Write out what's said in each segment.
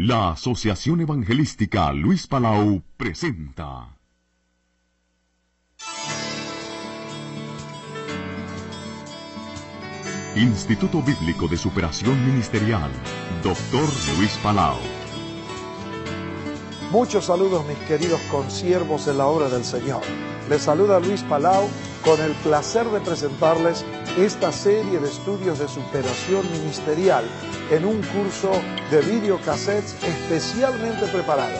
La Asociación Evangelística Luis Palau presenta Instituto Bíblico de Superación Ministerial, Dr. Luis Palau. Muchos saludos, mis queridos consiervos en la obra del Señor. Les saluda Luis Palau con el placer de presentarles esta serie de estudios de superación ministerial en un curso de videocassettes especialmente preparado.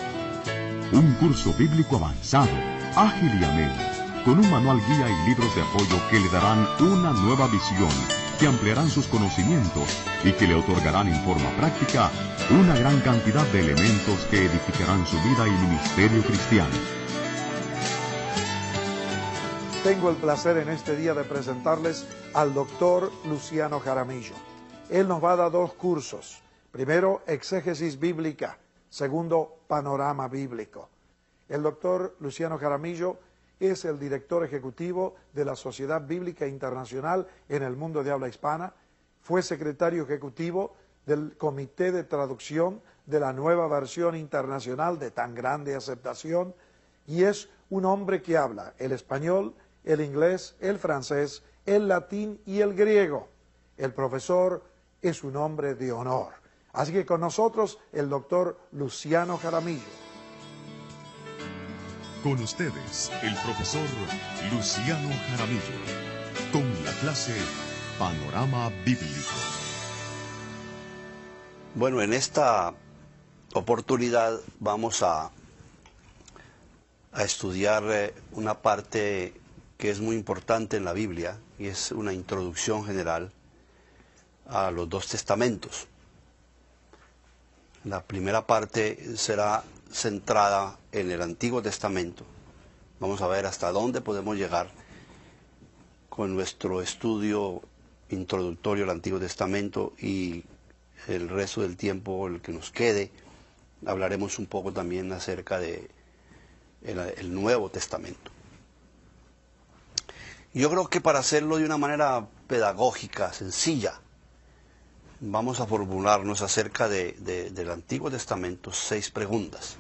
Un curso bíblico avanzado, ágil y ameno, con un manual guía y libros de apoyo que le darán una nueva visión, que ampliarán sus conocimientos y que le otorgarán en forma práctica una gran cantidad de elementos que edificarán su vida y ministerio cristiano. Tengo el placer en este día de presentarles al doctor Luciano Jaramillo. Él nos va a dar dos cursos. Primero, exégesis bíblica. Segundo, panorama bíblico. El doctor Luciano Jaramillo es el director ejecutivo de la Sociedad Bíblica Internacional en el mundo de habla hispana. Fue secretario ejecutivo del Comité de Traducción de la nueva versión internacional de tan grande aceptación, y es un hombre que habla el español, el inglés, el francés, el latín y el griego. El profesor es un hombre de honor. Así que con nosotros el doctor Luciano Jaramillo. Con ustedes, el profesor Luciano Jaramillo, con la clase Panorama Bíblico. Bueno, en esta oportunidad vamos a estudiar una parte que es muy importante en la Biblia, y es una introducción general a los dos testamentos. La primera parte será centrada en el Antiguo Testamento. Vamos a ver hasta dónde podemos llegar con nuestro estudio introductorio al Antiguo Testamento, y el resto del tiempo, el que nos quede, hablaremos un poco también acerca de el Nuevo Testamento. Yo creo que para hacerlo de una manera pedagógica, sencilla, vamos a formularnos acerca del Antiguo Testamento 6 preguntas.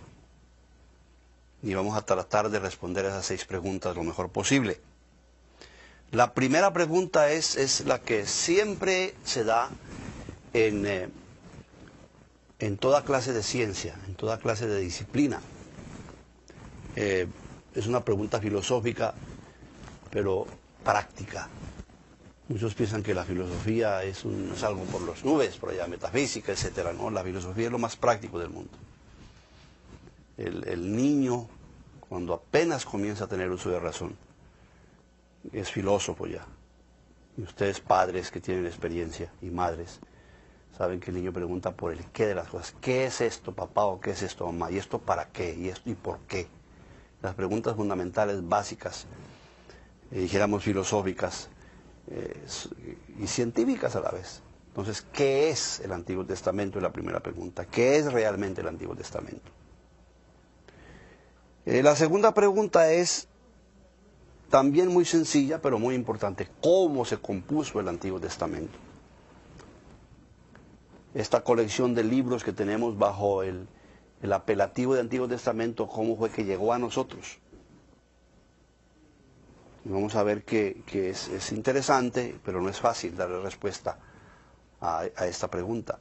Y vamos a tratar de responder a esas 6 preguntas lo mejor posible. La primera pregunta es la que siempre se da en toda clase de ciencia, en toda clase de disciplina. Es una pregunta filosófica, pero práctica. Muchos piensan que la filosofía es algo por las nubes, por allá, metafísica, etcétera. No, la filosofía es lo más práctico del mundo. El niño, cuando apenas comienza a tener uso de razón, es filósofo ya. Y ustedes, padres que tienen experiencia, y madres, saben que el niño pregunta por el qué de las cosas. ¿Qué es esto, papá? ¿O qué es esto, mamá? ¿Y esto para qué? ¿Y esto y por qué? Las preguntas fundamentales, básicas, dijéramos filosóficas, y científicas a la vez. Entonces, ¿qué es el Antiguo Testamento? Es la primera pregunta. ¿Qué es realmente el Antiguo Testamento? La segunda pregunta es también muy sencilla, pero muy importante. ¿Cómo se compuso el Antiguo Testamento? Esta colección de libros que tenemos bajo el apelativo de Antiguo Testamento, ¿cómo fue que llegó a nosotros? Y vamos a ver que es interesante, pero no es fácil darle respuesta a esta pregunta.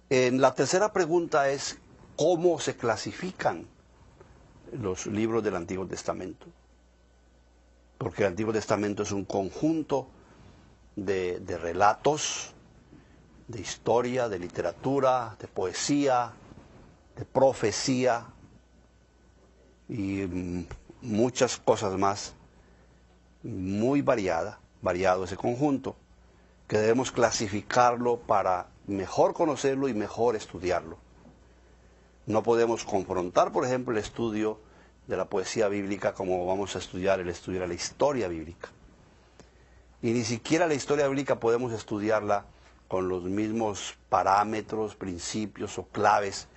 La tercera pregunta es ¿cómo se clasifican los libros del Antiguo Testamento? Porque el Antiguo Testamento es un conjunto de relatos, de historia, de literatura, de poesía, de profecía y muchas cosas más, muy variado ese conjunto, que debemos clasificarlo para mejor conocerlo y mejor estudiarlo. No podemos confrontar, por ejemplo, el estudio de la poesía bíblica como vamos a estudiar el estudio de la historia bíblica. Y ni siquiera la historia bíblica podemos estudiarla con los mismos parámetros, principios o claves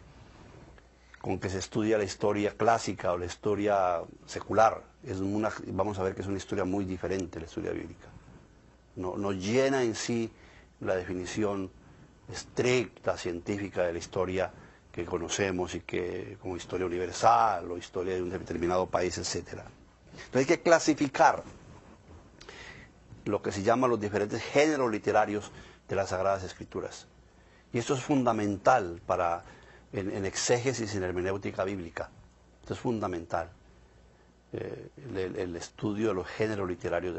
con que se estudia la historia clásica o la historia secular. Vamos a ver que es una historia muy diferente la historia bíblica. No llena en sí la definición estricta, científica de la historia que conocemos y que como historia universal o historia de un determinado país, etc. Entonces hay que clasificar lo que se llama los diferentes géneros literarios de las Sagradas Escrituras. Y esto es fundamental en exégesis y en hermenéutica bíblica. Esto es fundamental. El estudio de los géneros literarios.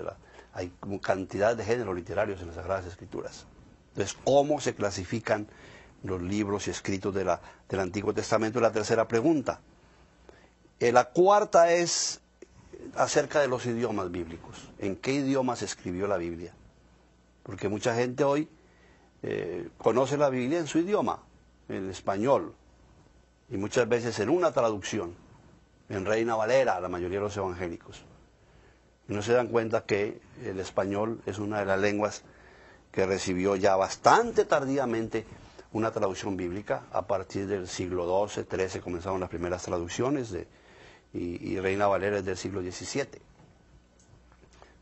Hay cantidad de géneros literarios en las Sagradas Escrituras. Entonces, ¿cómo se clasifican los libros y escritos del Antiguo Testamento? Es la tercera pregunta. La cuarta es acerca de los idiomas bíblicos. ¿En qué idioma se escribió la Biblia? Porque mucha gente hoy conoce la Biblia en su idioma, en español, y muchas veces en una traducción, en Reina Valera, la mayoría de los evangélicos. Y no se dan cuenta que el español es una de las lenguas que recibió ya bastante tardíamente una traducción bíblica. A partir del siglo XII, XIII comenzaron las primeras traducciones y Reina Valera es del siglo XVII.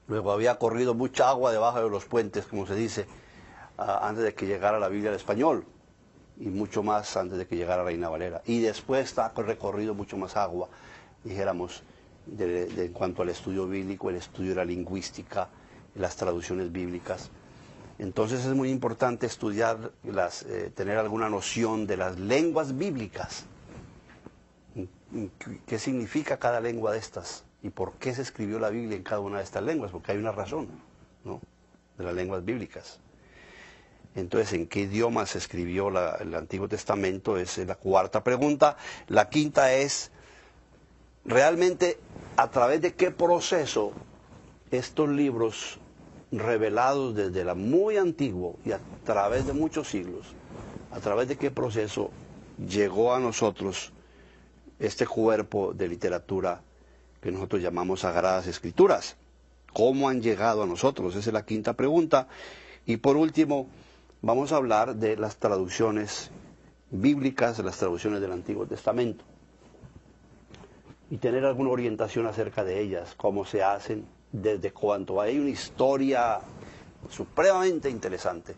Luego había corrido mucha agua debajo de los puentes, como se dice, antes de que llegara la Biblia al español, y mucho más antes de que llegara Reina Valera. Y después está recorrido mucho más agua, dijéramos, en cuanto al estudio bíblico, el estudio de la lingüística, las traducciones bíblicas. Entonces es muy importante estudiar, tener alguna noción de las lenguas bíblicas. ¿Qué significa cada lengua de estas? ¿Y por qué se escribió la Biblia en cada una de estas lenguas? Porque hay una razón, ¿no?, de las lenguas bíblicas. Entonces, ¿en qué idioma se escribió el Antiguo Testamento? Esa es la cuarta pregunta. La quinta es, ¿realmente a través de qué proceso estos libros revelados desde la muy antiguo y a través de muchos siglos, a través de qué proceso llegó a nosotros este cuerpo de literatura que nosotros llamamos Sagradas Escrituras? ¿Cómo han llegado a nosotros? Esa es la quinta pregunta. Y por último, vamos a hablar de las traducciones bíblicas, de las traducciones del Antiguo Testamento, y tener alguna orientación acerca de ellas, cómo se hacen, desde cuánto. Hay una historia supremamente interesante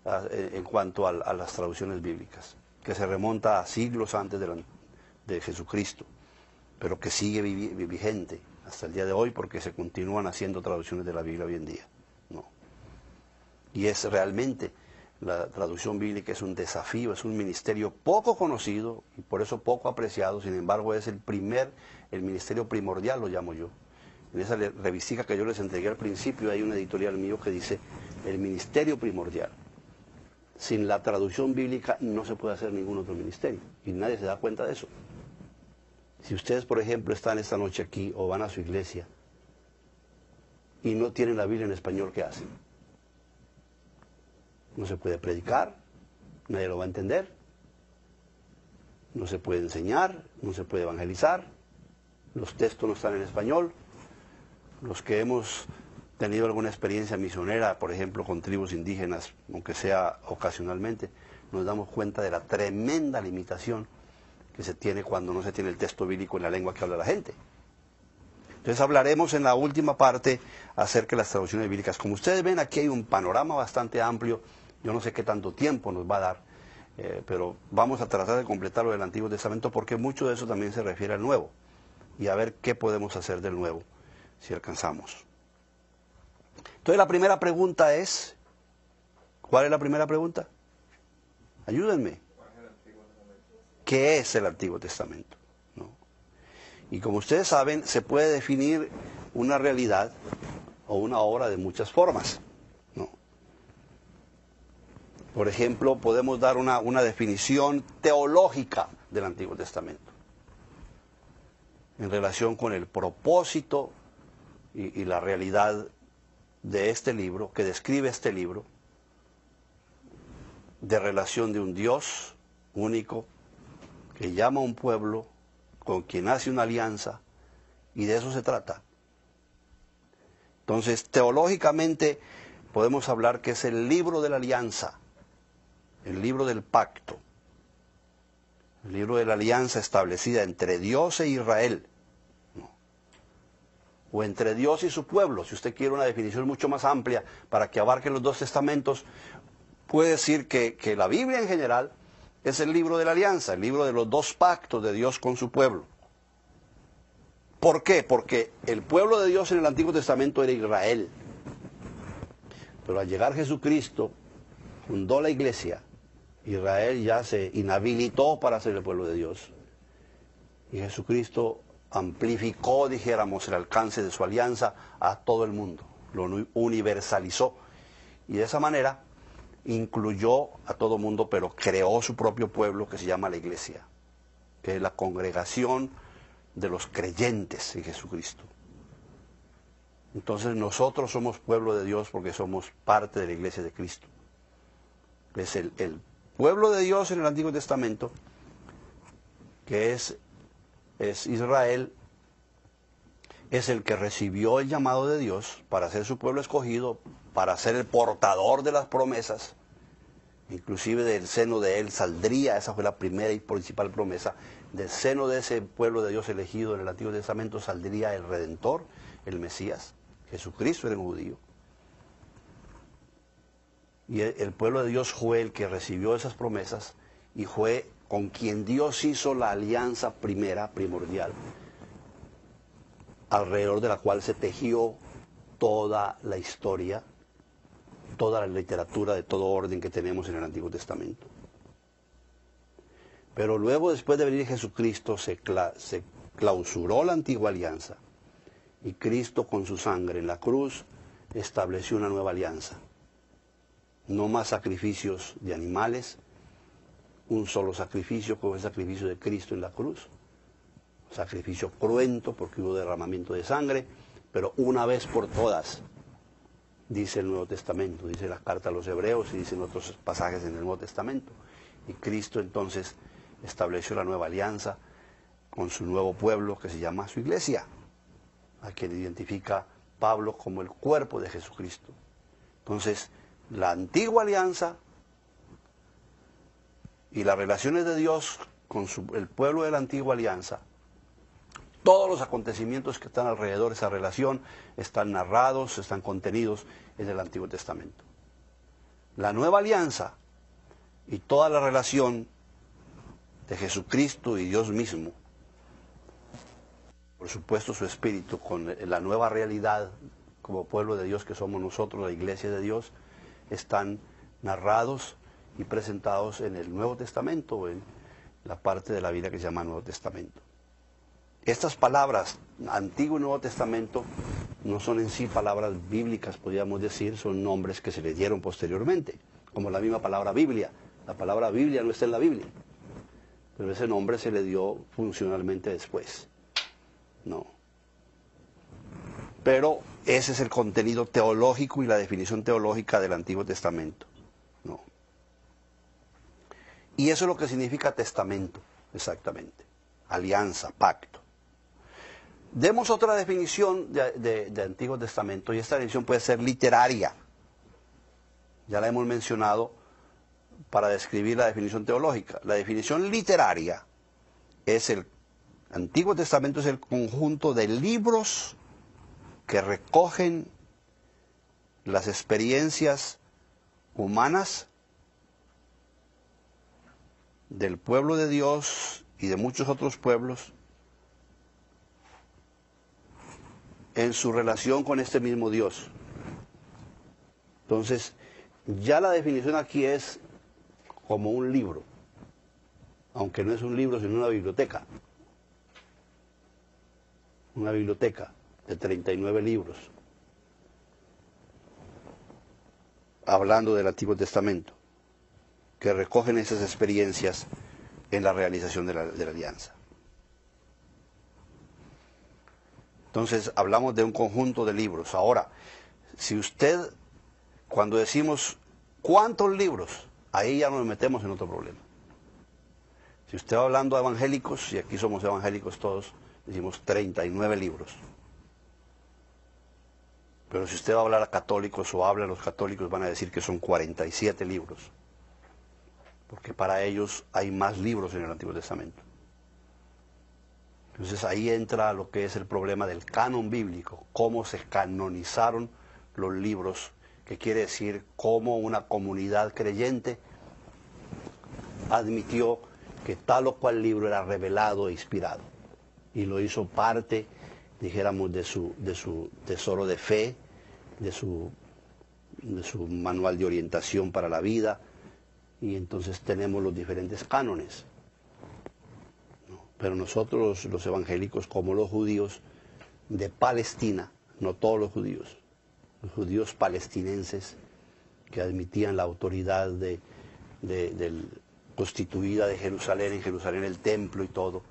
en cuanto a las traducciones bíblicas, que se remonta a siglos antes de Jesucristo, pero que sigue vigente hasta el día de hoy, porque se continúan haciendo traducciones de la Biblia hoy en día, ¿no? Y es realmente, la traducción bíblica es un desafío, es un ministerio poco conocido y por eso poco apreciado. Sin embargo, es el ministerio primordial, lo llamo yo. En esa revistica que yo les entregué al principio hay un editorial mío que dice el ministerio primordial. Sin la traducción bíblica no se puede hacer ningún otro ministerio, y nadie se da cuenta de eso. Si ustedes, por ejemplo, están esta noche aquí o van a su iglesia y no tienen la Biblia en español, ¿qué hacen? No se puede predicar, nadie lo va a entender, no se puede enseñar, no se puede evangelizar, los textos no están en español. Los que hemos tenido alguna experiencia misionera, por ejemplo, con tribus indígenas, aunque sea ocasionalmente, nos damos cuenta de la tremenda limitación que se tiene cuando no se tiene el texto bíblico en la lengua que habla la gente. Entonces hablaremos en la última parte acerca de las traducciones bíblicas. Como ustedes ven, aquí hay un panorama bastante amplio. Yo no sé qué tanto tiempo nos va a dar, pero vamos a tratar de completar lo del Antiguo Testamento, porque mucho de eso también se refiere al Nuevo, y a ver qué podemos hacer del Nuevo, si alcanzamos. Entonces la primera pregunta es, ¿cuál es la primera pregunta? Ayúdenme. ¿Qué es el Antiguo Testamento? ¿No? Y como ustedes saben, se puede definir una realidad o una obra de muchas formas, ¿no? Por ejemplo, podemos dar una definición teológica del Antiguo Testamento en relación con el propósito y la realidad de este libro, que describe este libro, de relación de un Dios único que llama a un pueblo, con quien hace una alianza, y de eso se trata. Entonces, teológicamente podemos hablar que es el libro de la alianza, el libro del pacto, el libro de la alianza establecida entre Dios e Israel, ¿no?, o entre Dios y su pueblo, si usted quiere una definición mucho más amplia para que abarque los dos testamentos, puede decir que la Biblia en general es el libro de la alianza, el libro de los dos pactos de Dios con su pueblo. ¿Por qué? Porque el pueblo de Dios en el Antiguo Testamento era Israel. Pero al llegar Jesucristo, fundó la iglesia, Israel ya se inhabilitó para ser el pueblo de Dios. Y Jesucristo amplificó, dijéramos, el alcance de su alianza a todo el mundo, lo universalizó. Y de esa manera incluyó a todo el mundo, pero creó su propio pueblo que se llama la iglesia, que es la congregación de los creyentes en Jesucristo. Entonces nosotros somos pueblo de Dios porque somos parte de la iglesia de Cristo. Es el pueblo de Dios en el Antiguo Testamento, que es Israel, es el que recibió el llamado de Dios para ser su pueblo escogido, para ser el portador de las promesas. Inclusive del seno de él saldría, esa fue la primera y principal promesa, del seno de ese pueblo de Dios elegido en el Antiguo Testamento saldría el Redentor, el Mesías. Jesucristo era un judío. Y el pueblo de Dios fue el que recibió esas promesas y fue con quien Dios hizo la alianza primera, primordial, alrededor de la cual se tejió toda la historia, toda la literatura de todo orden que tenemos en el Antiguo Testamento. Pero luego, después de venir Jesucristo, se clausuró la antigua alianza y Cristo con su sangre en la cruz estableció una nueva alianza. No más sacrificios de animales, un solo sacrificio como el sacrificio de Cristo en la cruz. Sacrificio cruento porque hubo derramamiento de sangre, pero una vez por todas, dice el Nuevo Testamento, dice la carta a los Hebreos y dicen otros pasajes en el Nuevo Testamento. Y Cristo entonces estableció la nueva alianza con su nuevo pueblo que se llama su iglesia, a quien identifica Pablo como el cuerpo de Jesucristo. Entonces, la antigua alianza y las relaciones de Dios con el pueblo de la antigua alianza, todos los acontecimientos que están alrededor de esa relación están narrados, están contenidos en el Antiguo Testamento. La nueva alianza y toda la relación de Jesucristo y Dios mismo, por supuesto su Espíritu, con la nueva realidad como pueblo de Dios que somos nosotros, la iglesia de Dios, están narrados y presentados en el Nuevo Testamento, en la parte de la Biblia que se llama Nuevo Testamento. Estas palabras, Antiguo y Nuevo Testamento, no son en sí palabras bíblicas, podríamos decir, son nombres que se le dieron posteriormente, como la misma palabra Biblia. La palabra Biblia no está en la Biblia, pero ese nombre se le dio funcionalmente después. No. Pero ese es el contenido teológico y la definición teológica del Antiguo Testamento. No. Y eso es lo que significa testamento, exactamente. Alianza, pacto. Demos otra definición de Antiguo Testamento, y esta definición puede ser literaria. Ya la hemos mencionado para describir la definición teológica. La definición literaria es el Antiguo Testamento es el conjunto de libros que recogen las experiencias humanas del pueblo de Dios y de muchos otros pueblos en su relación con este mismo Dios. Entonces, ya la definición aquí es como un libro, aunque no es un libro, sino una biblioteca. Una biblioteca de 39 libros, hablando del Antiguo Testamento, que recogen esas experiencias en la realización de la alianza. Entonces, hablamos de un conjunto de libros. Ahora, si usted, cuando decimos ¿cuántos libros? Ahí ya nos metemos en otro problema. Si usted va hablando a evangélicos, y aquí somos evangélicos todos, decimos 39 libros. Pero si usted va a hablar a católicos o habla a los católicos, van a decir que son 47 libros. Porque para ellos hay más libros en el Antiguo Testamento. Entonces ahí entra lo que es el problema del canon bíblico, cómo se canonizaron los libros que quiere decir cómo una comunidad creyente admitió que tal o cual libro era revelado e inspirado, y lo hizo parte, dijéramos, de su tesoro de fe, de su manual de orientación para la vida, y entonces tenemos los diferentes cánones. Pero nosotros, los evangélicos, como los judíos de Palestina, no todos los judíos palestinenses que admitían la autoridad constituida de Jerusalén, en Jerusalén el templo y todo,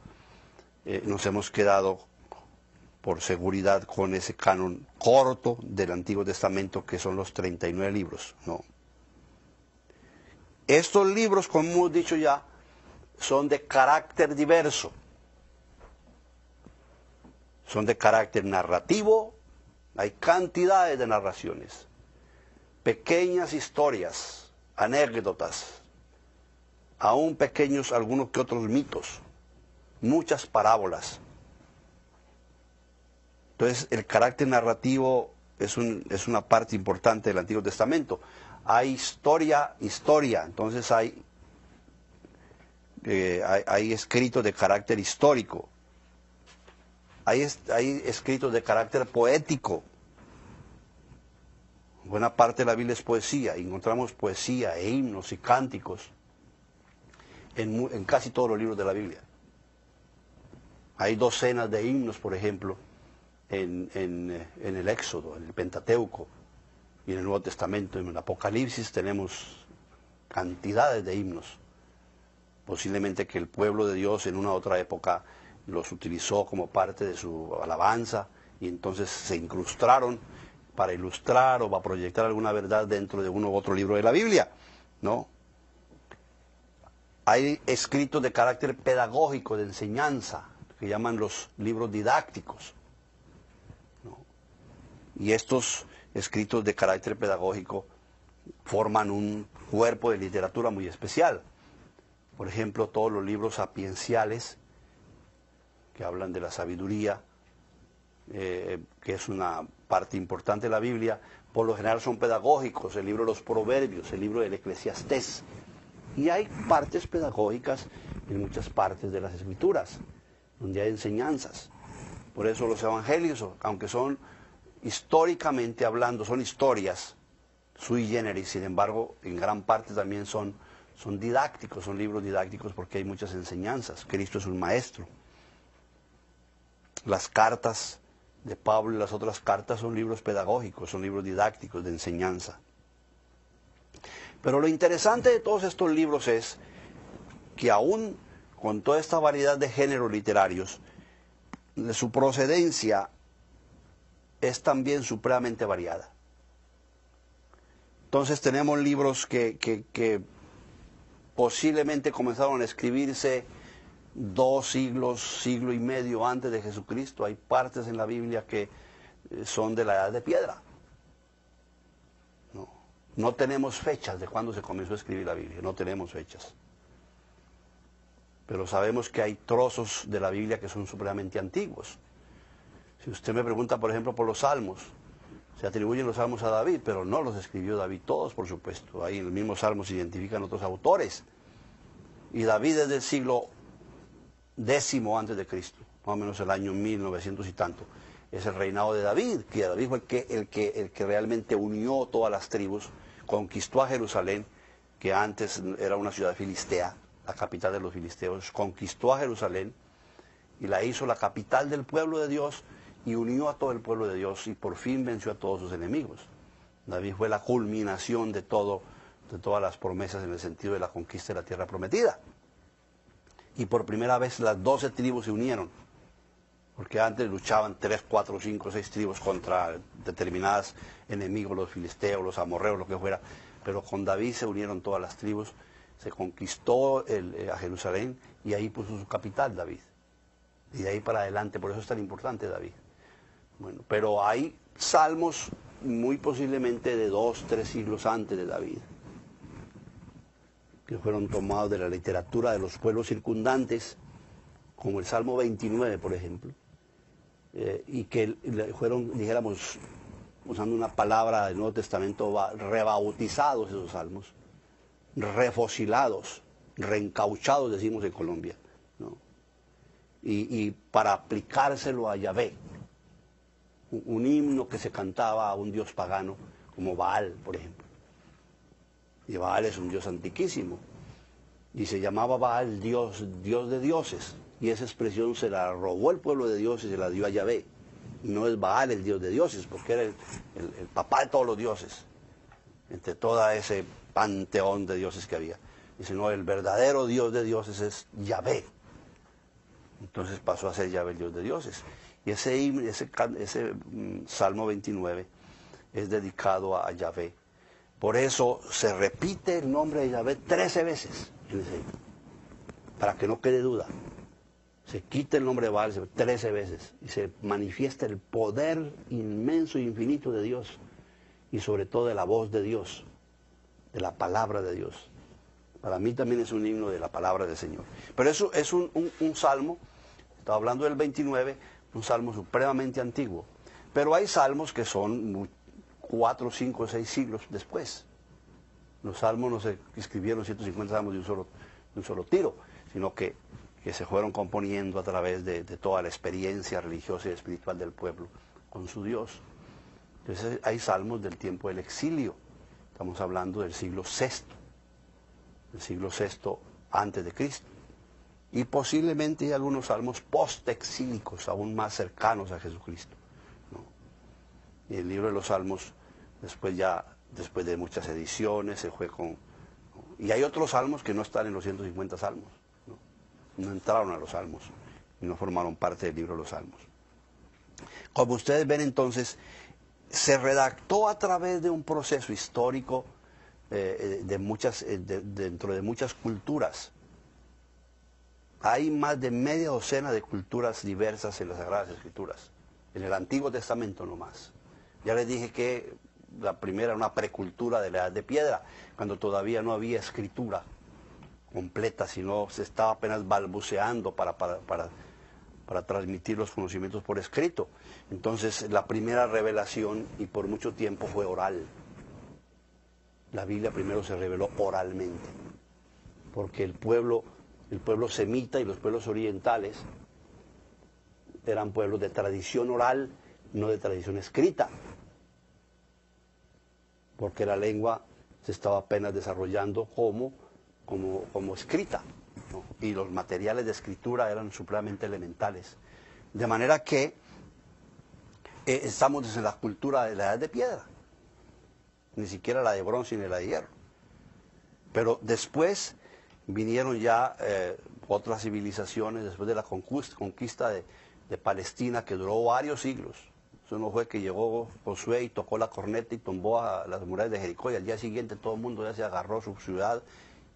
nos hemos quedado por seguridad con ese canon corto del Antiguo Testamento, que son los 39 libros. No. Estos libros, como hemos dicho ya, son de carácter diverso. Son de carácter narrativo, hay cantidades de narraciones, pequeñas historias, anécdotas, aún pequeños algunos que otros mitos, muchas parábolas. Entonces el carácter narrativo es una parte importante del Antiguo Testamento. Hay historia, entonces hay escritos de carácter histórico, hay escritos de carácter poético. Buena parte de la Biblia es poesía, encontramos poesía e himnos y cánticos en casi todos los libros de la Biblia. Hay docenas de himnos, por ejemplo, en el Éxodo, en el Pentateuco y en el Nuevo Testamento. En el Apocalipsis tenemos cantidades de himnos. Posiblemente que el pueblo de Dios en una otra época los utilizó como parte de su alabanza y entonces se incrustaron para ilustrar o para proyectar alguna verdad dentro de uno u otro libro de la Biblia, ¿no? Hay escritos de carácter pedagógico, de enseñanza, que llaman los libros didácticos, ¿no? Y estos escritos de carácter pedagógico forman un cuerpo de literatura muy especial. Por ejemplo, todos los libros sapienciales que hablan de la sabiduría, que es una parte importante de la Biblia, por lo general son pedagógicos. El libro de los Proverbios, el libro del Eclesiastés. Y hay partes pedagógicas en muchas partes de las Escrituras, donde hay enseñanzas. Por eso los evangelios, aunque son históricamente hablando, son historias sui generis, sin embargo, en gran parte también son didácticos, son libros didácticos porque hay muchas enseñanzas. Cristo es un maestro. Las cartas de Pablo y las otras cartas son libros pedagógicos, son libros didácticos de enseñanza. Pero lo interesante de todos estos libros es que aún con toda esta variedad de géneros literarios, su procedencia es también supremamente variada. Entonces tenemos libros que posiblemente comenzaron a escribirse 2 siglos, siglo y medio antes de Jesucristo. Hay partes en la Biblia que son de la edad de piedra. No tenemos fechas de cuándo se comenzó a escribir la Biblia, no tenemos fechas. Pero sabemos que hay trozos de la Biblia que son supremamente antiguos. Si usted me pregunta, por ejemplo, por los Salmos, se atribuyen los Salmos a David, pero no los escribió David todos, por supuesto. Ahí en el mismo Salmo se identifican otros autores. Y David es del siglo X antes de Cristo, más o menos el año 1900 y tanto. Es el reinado de David, que David fue el que realmente unió todas las tribus, conquistó a Jerusalén, que antes era una ciudad filistea, la capital de los filisteos, conquistó a Jerusalén y la hizo la capital del pueblo de Dios y unió a todo el pueblo de Dios y por fin venció a todos sus enemigos. David fue la culminación de todas las promesas en el sentido de la conquista de la tierra prometida. Y por primera vez las 12 tribus se unieron, porque antes luchaban 3, 4, 5, 6 tribus contra determinados enemigos, los filisteos, los amorreos, lo que fuera, pero con David se unieron todas las tribus, se conquistó a Jerusalén y ahí puso su capital David. Y de ahí para adelante, por eso es tan importante David. Bueno, pero hay salmos muy posiblemente de 2, 3 siglos antes de David, que fueron tomados de la literatura de los pueblos circundantes, como el Salmo 29, por ejemplo, y que fueron, dijéramos, usando una palabra del Nuevo Testamento, rebautizados esos salmos, refocilados, reencauchados, decimos en Colombia, ¿no? Y para aplicárselo a Yahvé, un himno que se cantaba a un dios pagano, como Baal, por ejemplo. Y Baal es un dios antiquísimo, y se llamaba Baal Dios de dioses, y esa expresión se la robó el pueblo de Dios y se la dio a Yahvé. No es Baal el dios de dioses, porque era el papá de todos los dioses, entre todo ese panteón de dioses que había. Dice, no, el verdadero Dios de dioses es Yahvé. Entonces pasó a ser Yahvé el Dios de dioses. Y ese Salmo 29 es dedicado a Yahvé. Por eso se repite el nombre de Yahvé 13 veces en ese himno, para que no quede duda. Se quita el nombre de Baal 13 veces y se manifiesta el poder inmenso e infinito de Dios, y sobre todo de la voz de Dios, de la palabra de Dios. Para mí también es un himno de la palabra del Señor. Pero eso es un salmo, estaba hablando del 29, un salmo supremamente antiguo. Pero hay salmos que son 4, 5, 6 siglos después. Los salmos no se escribieron 150 salmos de un solo tiro, sino que se fueron componiendo a través de toda la experiencia religiosa y espiritual del pueblo con su Dios. Entonces hay salmos del tiempo del exilio. Estamos hablando del siglo VI, antes de Cristo. Y posiblemente hay algunos salmos post-exílicos, aún más cercanos a Jesucristo, ¿no? Y el libro de los salmos, después de muchas ediciones, se fue con... Y hay otros salmos que no están en los 150 salmos, no entraron a los salmos y no formaron parte del libro de los salmos. Como ustedes ven, entonces, se redactó a través de un proceso histórico dentro de muchas culturas. Hay más de media docena de culturas diversas en las Sagradas Escrituras, en el Antiguo Testamento nomás. Ya les dije que la primera era una precultura de la Edad de Piedra, cuando todavía no había escritura completa, sino se estaba apenas balbuceando para transmitir los conocimientos por escrito. Entonces la primera revelación, y por mucho tiempo, fue oral. La Biblia primero se reveló oralmente, porque el pueblo semita y los pueblos orientales eran pueblos de tradición oral, no de tradición escrita, porque la lengua se estaba apenas desarrollando como escrita, ¿no? Y los materiales de escritura eran supremamente elementales. De manera que estamos desde la cultura de la Edad de Piedra, ni siquiera la de bronce ni la de hierro. Pero después vinieron ya otras civilizaciones, después de la conquista de Palestina, que duró varios siglos. Eso no fue que llegó Josué y tocó la corneta y tumbó a las murallas de Jericó, y al día siguiente todo el mundo ya se agarró su ciudad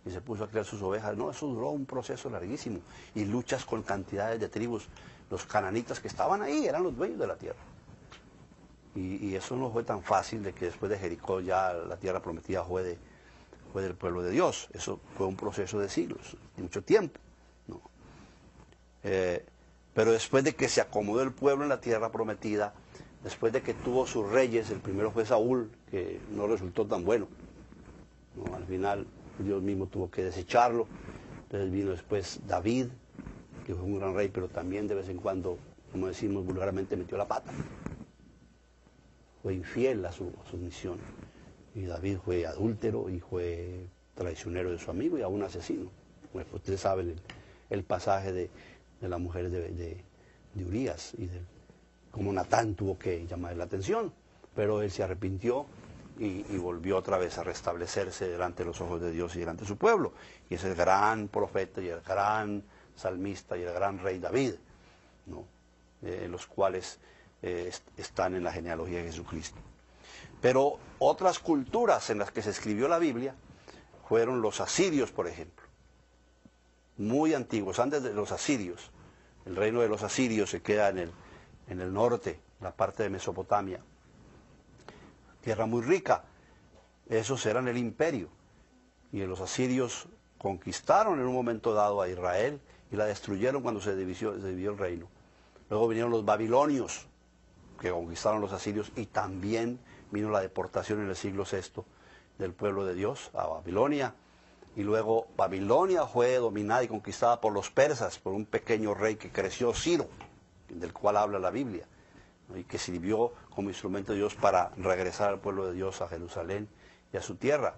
y se puso a criar sus ovejas. No, eso duró un proceso larguísimo, y luchas con cantidades de tribus. Los cananitas que estaban ahí eran los dueños de la tierra, y eso no fue tan fácil de que después de Jericó ya la tierra prometida fue del pueblo de Dios. Eso fue un proceso de siglos, de mucho tiempo, ¿no? Pero después de que se acomodó el pueblo en la tierra prometida, después de que tuvo sus reyes, el primero fue Saúl, que no resultó tan bueno, ¿no? Al final Dios mismo tuvo que desecharlo. Entonces vino después David, que fue un gran rey, pero también de vez en cuando, como decimos vulgarmente, metió la pata. Fue infiel a su misión. Y David fue adúltero y fue traicionero de su amigo y aún asesino. Bueno, ustedes saben el pasaje de las mujeres de Urías y de cómo Natán tuvo que llamarle la atención, pero él se arrepintió y volvió otra vez a restablecerse delante de los ojos de Dios y delante de su pueblo. Y es el gran profeta y el gran salmista y el gran rey David, ¿no? Los cuales están en la genealogía de Jesucristo. Pero otras culturas en las que se escribió la Biblia fueron los asirios, por ejemplo. Muy antiguos, antes de los asirios. El reino de los asirios se queda en el norte, la parte de Mesopotamia. Tierra muy rica. Esos eran el imperio. Y los asirios conquistaron en un momento dado a Israel y la destruyeron cuando se dividió el reino. Luego vinieron los babilonios, que conquistaron los asirios, y también vino la deportación en el siglo VI del pueblo de Dios a Babilonia. Y luego Babilonia fue dominada y conquistada por los persas, por un pequeño rey que creció, Ciro, del cual habla la Biblia, ¿no? Y que sirvió como instrumento de Dios para regresar al pueblo de Dios a Jerusalén y a su tierra.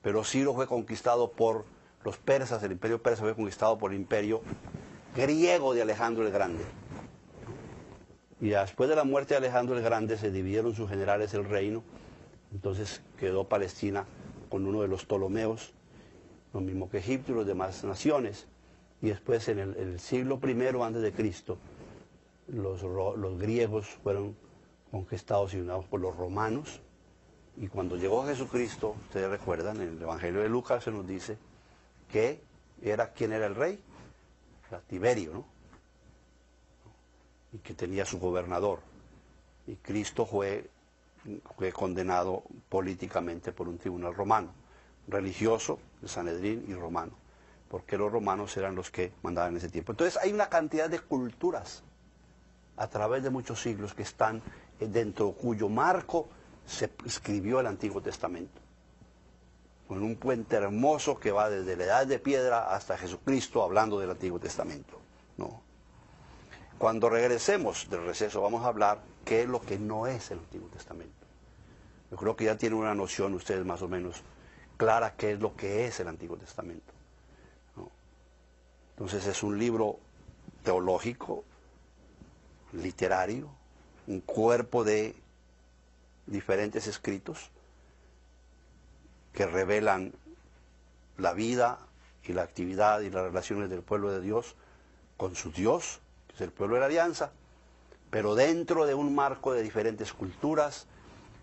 Pero Ciro fue conquistado por los persas, el imperio persa fue conquistado por el imperio griego de Alejandro el Grande. Y después de la muerte de Alejandro el Grande se dividieron sus generales el reino, entonces quedó Palestina con uno de los Ptolomeos, lo mismo que Egipto y las demás naciones. Y después en el siglo I antes de Cristo, los griegos fueron conquistados y unidos por los romanos. Y cuando llegó Jesucristo, ustedes recuerdan, en el Evangelio de Lucas se nos dice que ¿quién era el rey? Era Tiberio, ¿no? Y que tenía su gobernador. Y Cristo fue condenado políticamente por un tribunal romano, religioso, el Sanedrín y romano, porque los romanos eran los que mandaban en ese tiempo. Entonces hay una cantidad de culturas a través de muchos siglos que están dentro cuyo marco se escribió el Antiguo Testamento, con un puente hermoso que va desde la Edad de Piedra hasta Jesucristo hablando del Antiguo Testamento, ¿no? Cuando regresemos del receso vamos a hablar qué es lo que no es el Antiguo Testamento. Yo creo que ya tienen una noción ustedes más o menos clara qué es lo que es el Antiguo Testamento, ¿no? Entonces es un libro teológico, literario, un cuerpo de diferentes escritos que revelan la vida y la actividad y las relaciones del pueblo de Dios con su Dios, que es el pueblo de la alianza, pero dentro de un marco de diferentes culturas,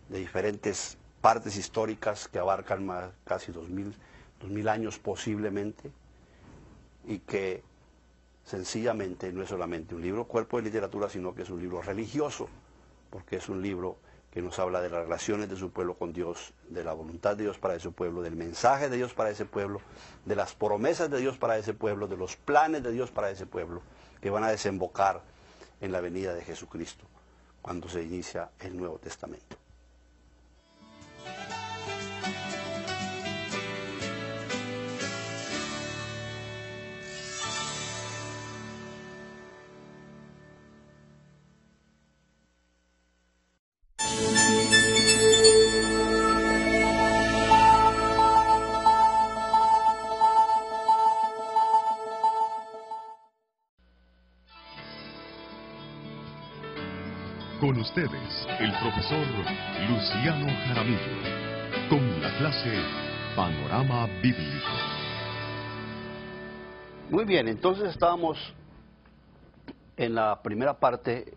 de diferentes partes históricas que abarcan casi 2000 años posiblemente, y que sencillamente no es solamente un libro cuerpo de literatura, sino que es un libro religioso, porque es un libro que nos habla de las relaciones de su pueblo con Dios, de la voluntad de Dios para ese pueblo, del mensaje de Dios para ese pueblo, de las promesas de Dios para ese pueblo, de los planes de Dios para ese pueblo, que van a desembocar en la venida de Jesucristo, cuando se inicia el Nuevo Testamento. Con ustedes, el profesor Luciano Jaramillo, con la clase Panorama Bíblico. Muy bien, entonces estábamos en la primera parte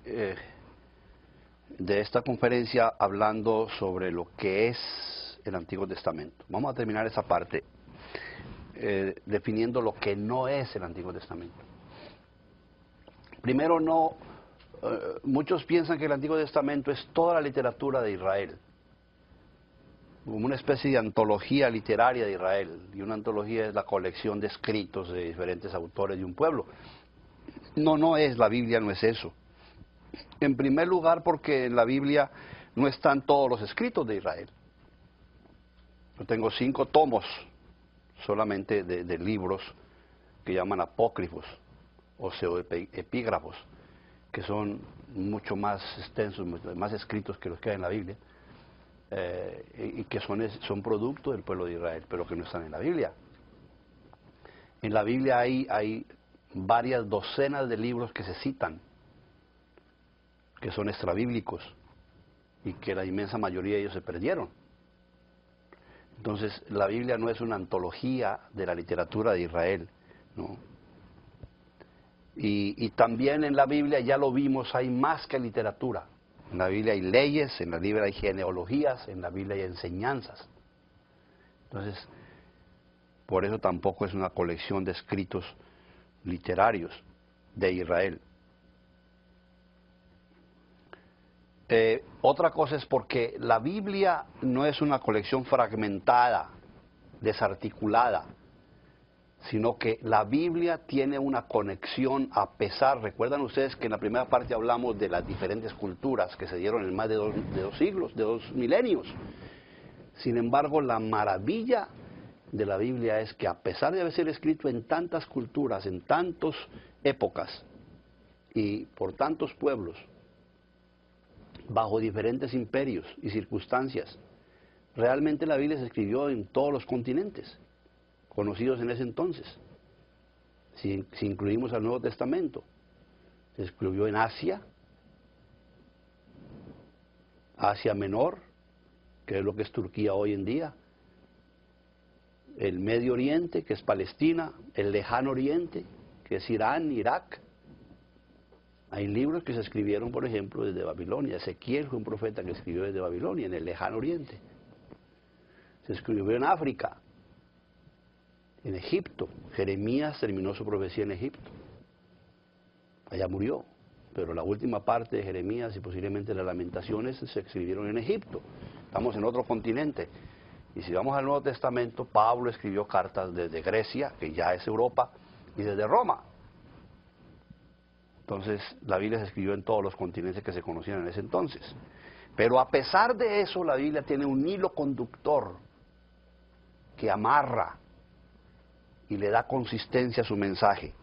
de esta conferencia hablando sobre lo que es el Antiguo Testamento. Vamos a terminar esa parte definiendo lo que no es el Antiguo Testamento. Primero, muchos piensan que el Antiguo Testamento es toda la literatura de Israel, como una especie de antología literaria de Israel, y una antología es la colección de escritos de diferentes autores de un pueblo. No es, la Biblia no es eso. En primer lugar, porque en la Biblia no están todos los escritos de Israel. Yo tengo 5 tomos solamente de libros que llaman apócrifos o pseudoepígrafos, que son mucho más extensos, más escritos que los que hay en la Biblia, y que son producto del pueblo de Israel, pero que no están en la Biblia. En la Biblia hay varias docenas de libros que se citan, que son extrabíblicos, y que la inmensa mayoría de ellos se perdieron. Entonces, la Biblia no es una antología de la literatura de Israel, ¿no? Y también en la Biblia, ya lo vimos, hay más que literatura. En la Biblia hay leyes, en la Biblia hay genealogías, en la Biblia hay enseñanzas. Entonces, por eso tampoco es una colección de escritos literarios de Israel. Otra cosa es porque la Biblia no es una colección fragmentada, desarticulada, sino que la Biblia tiene una conexión a pesar, recuerdan ustedes que en la primera parte hablamos de las diferentes culturas que se dieron en más de dos siglos, de 2 milenios. Sin embargo, la maravilla de la Biblia es que a pesar de haber sido escrito en tantas culturas, en tantas épocas y por tantos pueblos, bajo diferentes imperios y circunstancias, realmente la Biblia se escribió en todos los continentes conocidos en ese entonces. Si incluimos al Nuevo Testamento, se escribió en Asia, Asia Menor, que es lo que es Turquía hoy en día, el Medio Oriente, que es Palestina, el Lejano Oriente, que es Irán, Irak. Hay libros que se escribieron, por ejemplo, desde Babilonia. Ezequiel fue un profeta que escribió desde Babilonia, en el Lejano Oriente. Se escribió en África, en Egipto. Jeremías terminó su profecía en Egipto. Allá murió, pero la última parte de Jeremías y posiblemente las Lamentaciones se escribieron en Egipto. Estamos en otro continente. Y si vamos al Nuevo Testamento, Pablo escribió cartas desde Grecia, que ya es Europa, y desde Roma. Entonces, la Biblia se escribió en todos los continentes que se conocían en ese entonces. Pero a pesar de eso, la Biblia tiene un hilo conductor que amarra y le da consistencia a su mensaje.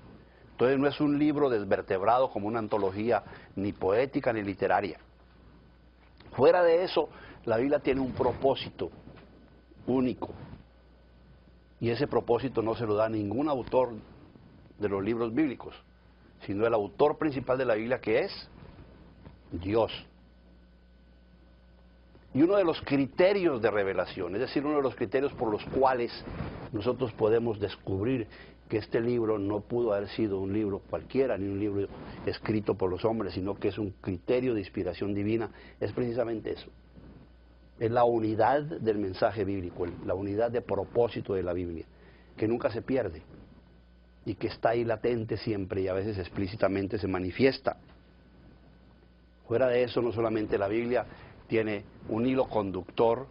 Entonces no es un libro desvertebrado como una antología ni poética ni literaria. Fuera de eso, la Biblia tiene un propósito único. Y ese propósito no se lo da ningún autor de los libros bíblicos, sino el autor principal de la Biblia, que es Dios. Y uno de los criterios de revelación, es decir, uno de los criterios por los cuales nosotros podemos descubrir que este libro no pudo haber sido un libro cualquiera, ni un libro escrito por los hombres, sino que es un criterio de inspiración divina, es precisamente eso. Es la unidad del mensaje bíblico, la unidad de propósito de la Biblia, que nunca se pierde y que está ahí latente siempre y a veces explícitamente se manifiesta. Fuera de eso, no solamente la Biblia tiene un hilo conductor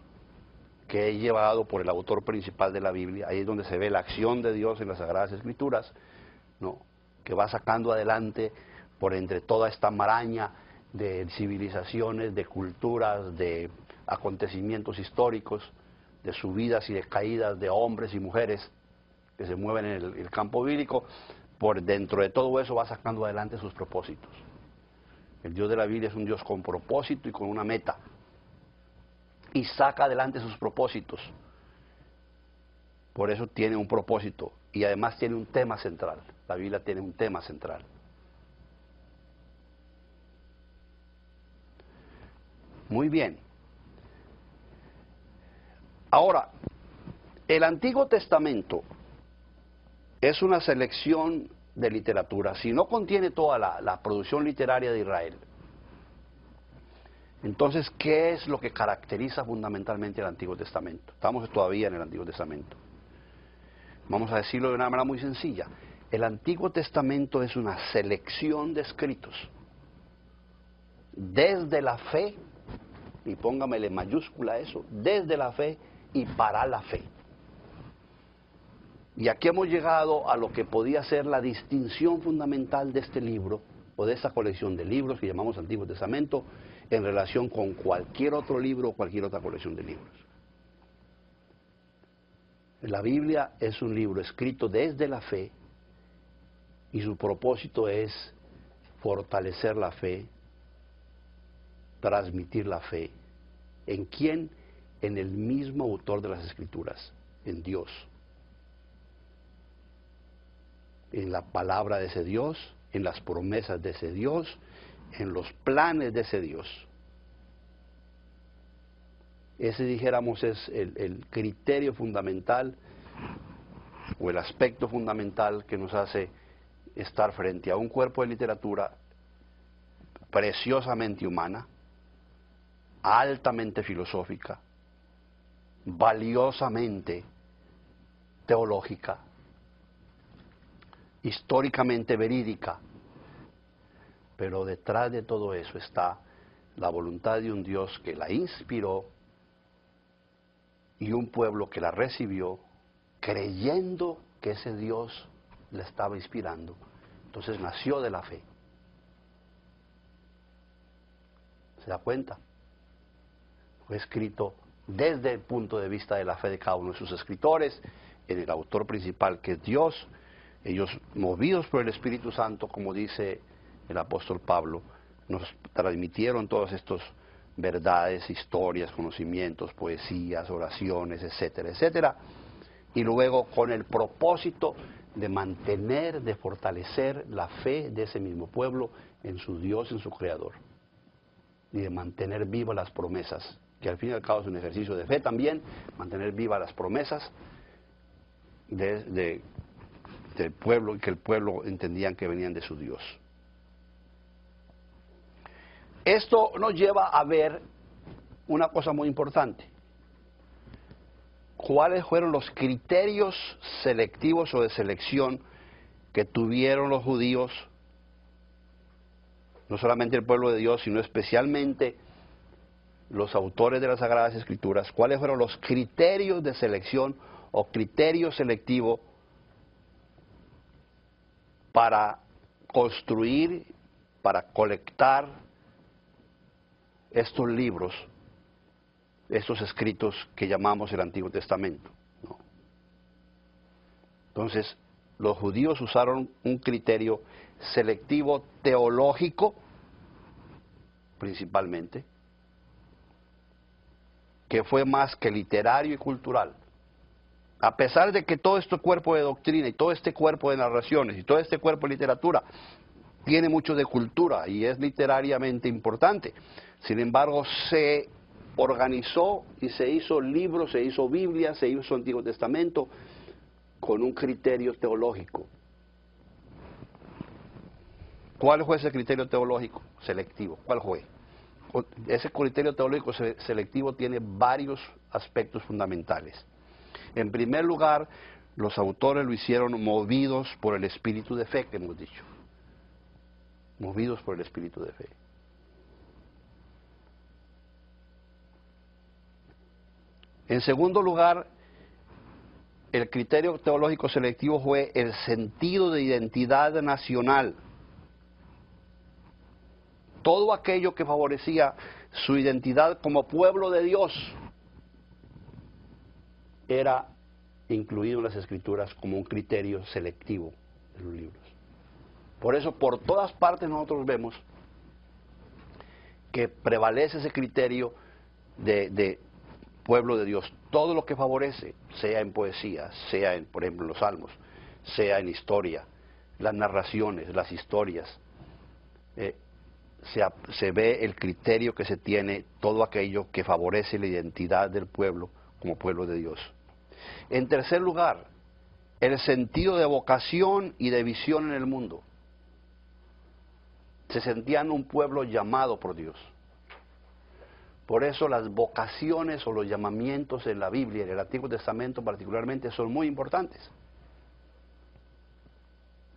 que es llevado por el autor principal de la Biblia, ahí es donde se ve la acción de Dios en las Sagradas Escrituras, ¿no?, que va sacando adelante por entre toda esta maraña de civilizaciones, de culturas, de acontecimientos históricos, de subidas y de caídas de hombres y mujeres que se mueven en el campo bíblico, por dentro de todo eso va sacando adelante sus propósitos. El Dios de la Biblia es un Dios con propósito y con una meta, y saca adelante sus propósitos. Por eso tiene un propósito, y además tiene un tema central. La Biblia tiene un tema central. Muy bien. Ahora, el Antiguo Testamento es una selección de literatura. Si no contiene toda la producción literaria de Israel, entonces, ¿qué es lo que caracteriza fundamentalmente el Antiguo Testamento? Estamos todavía en el Antiguo Testamento. Vamos a decirlo de una manera muy sencilla. El Antiguo Testamento es una selección de escritos desde la fe, y póngamele mayúscula a eso, desde la fe y para la fe. Y aquí hemos llegado a lo que podía ser la distinción fundamental de este libro, o de esta colección de libros que llamamos Antiguo Testamento, en relación con cualquier otro libro o cualquier otra colección de libros. La Biblia es un libro escrito desde la fe, y su propósito es fortalecer la fe, transmitir la fe. ¿En quién? En el mismo autor de las Escrituras, en Dios. En la palabra de ese Dios, en las promesas de ese Dios, en los planes de ese Dios. Ese, dijéramos, es el criterio fundamental o el aspecto fundamental que nos hace estar frente a un cuerpo de literatura preciosamente humana, altamente filosófica, valiosamente teológica, históricamente verídica, pero detrás de todo eso está la voluntad de un Dios que la inspiró y un pueblo que la recibió creyendo que ese Dios le estaba inspirando. Entonces nació de la fe. ¿Se da cuenta? Fue escrito desde el punto de vista de la fe de cada uno de sus escritores, en el autor principal que es Dios. Ellos, movidos por el Espíritu Santo, como dice el apóstol Pablo, nos transmitieron todas estas verdades, historias, conocimientos, poesías, oraciones, etcétera, etcétera. Y luego con el propósito de mantener, de fortalecer la fe de ese mismo pueblo en su Dios, en su Creador. Y de mantener vivas las promesas, que al fin y al cabo es un ejercicio de fe también, mantener vivas las promesas del pueblo, y que el pueblo entendían que venían de su Dios. Esto nos lleva a ver una cosa muy importante. ¿Cuáles fueron los criterios selectivos o de selección que tuvieron los judíos, no solamente el pueblo de Dios, sino especialmente los autores de las Sagradas Escrituras? ¿Cuáles fueron los criterios de selección o criterios selectivos para construir, para colectar estos libros, estos escritos que llamamos el Antiguo Testamento? ¿No? Entonces, los judíos usaron un criterio selectivo teológico, principalmente, que fue más que literario y cultural. A pesar de que todo este cuerpo de doctrina y todo este cuerpo de narraciones y todo este cuerpo de literatura tiene mucho de cultura y es literariamente importante, sin embargo se organizó y se hizo libros, se hizo Biblia, se hizo Antiguo Testamento con un criterio teológico. ¿Cuál fue ese criterio teológico selectivo? ¿Cuál fue? Ese criterio teológico selectivo tiene varios aspectos fundamentales. En primer lugar, los autores lo hicieron movidos por el espíritu de fe que hemos dicho. Movidos por el espíritu de fe. En segundo lugar, el criterio teológico selectivo fue el sentido de identidad nacional. Todo aquello que favorecía su identidad como pueblo de Dios era incluido en las Escrituras como un criterio selectivo de los libros. Por eso, por todas partes nosotros vemos que prevalece ese criterio de pueblo de Dios. Todo lo que favorece, sea en poesía, sea en, por ejemplo, en los salmos, sea en historia, las narraciones, las historias, se ve el criterio que se tiene, todo aquello que favorece la identidad del pueblo como pueblo de Dios. En tercer lugar, el sentido de vocación y de visión en el mundo. Se sentían un pueblo llamado por Dios. Por eso las vocaciones o los llamamientos en la Biblia, en el Antiguo Testamento particularmente, son muy importantes.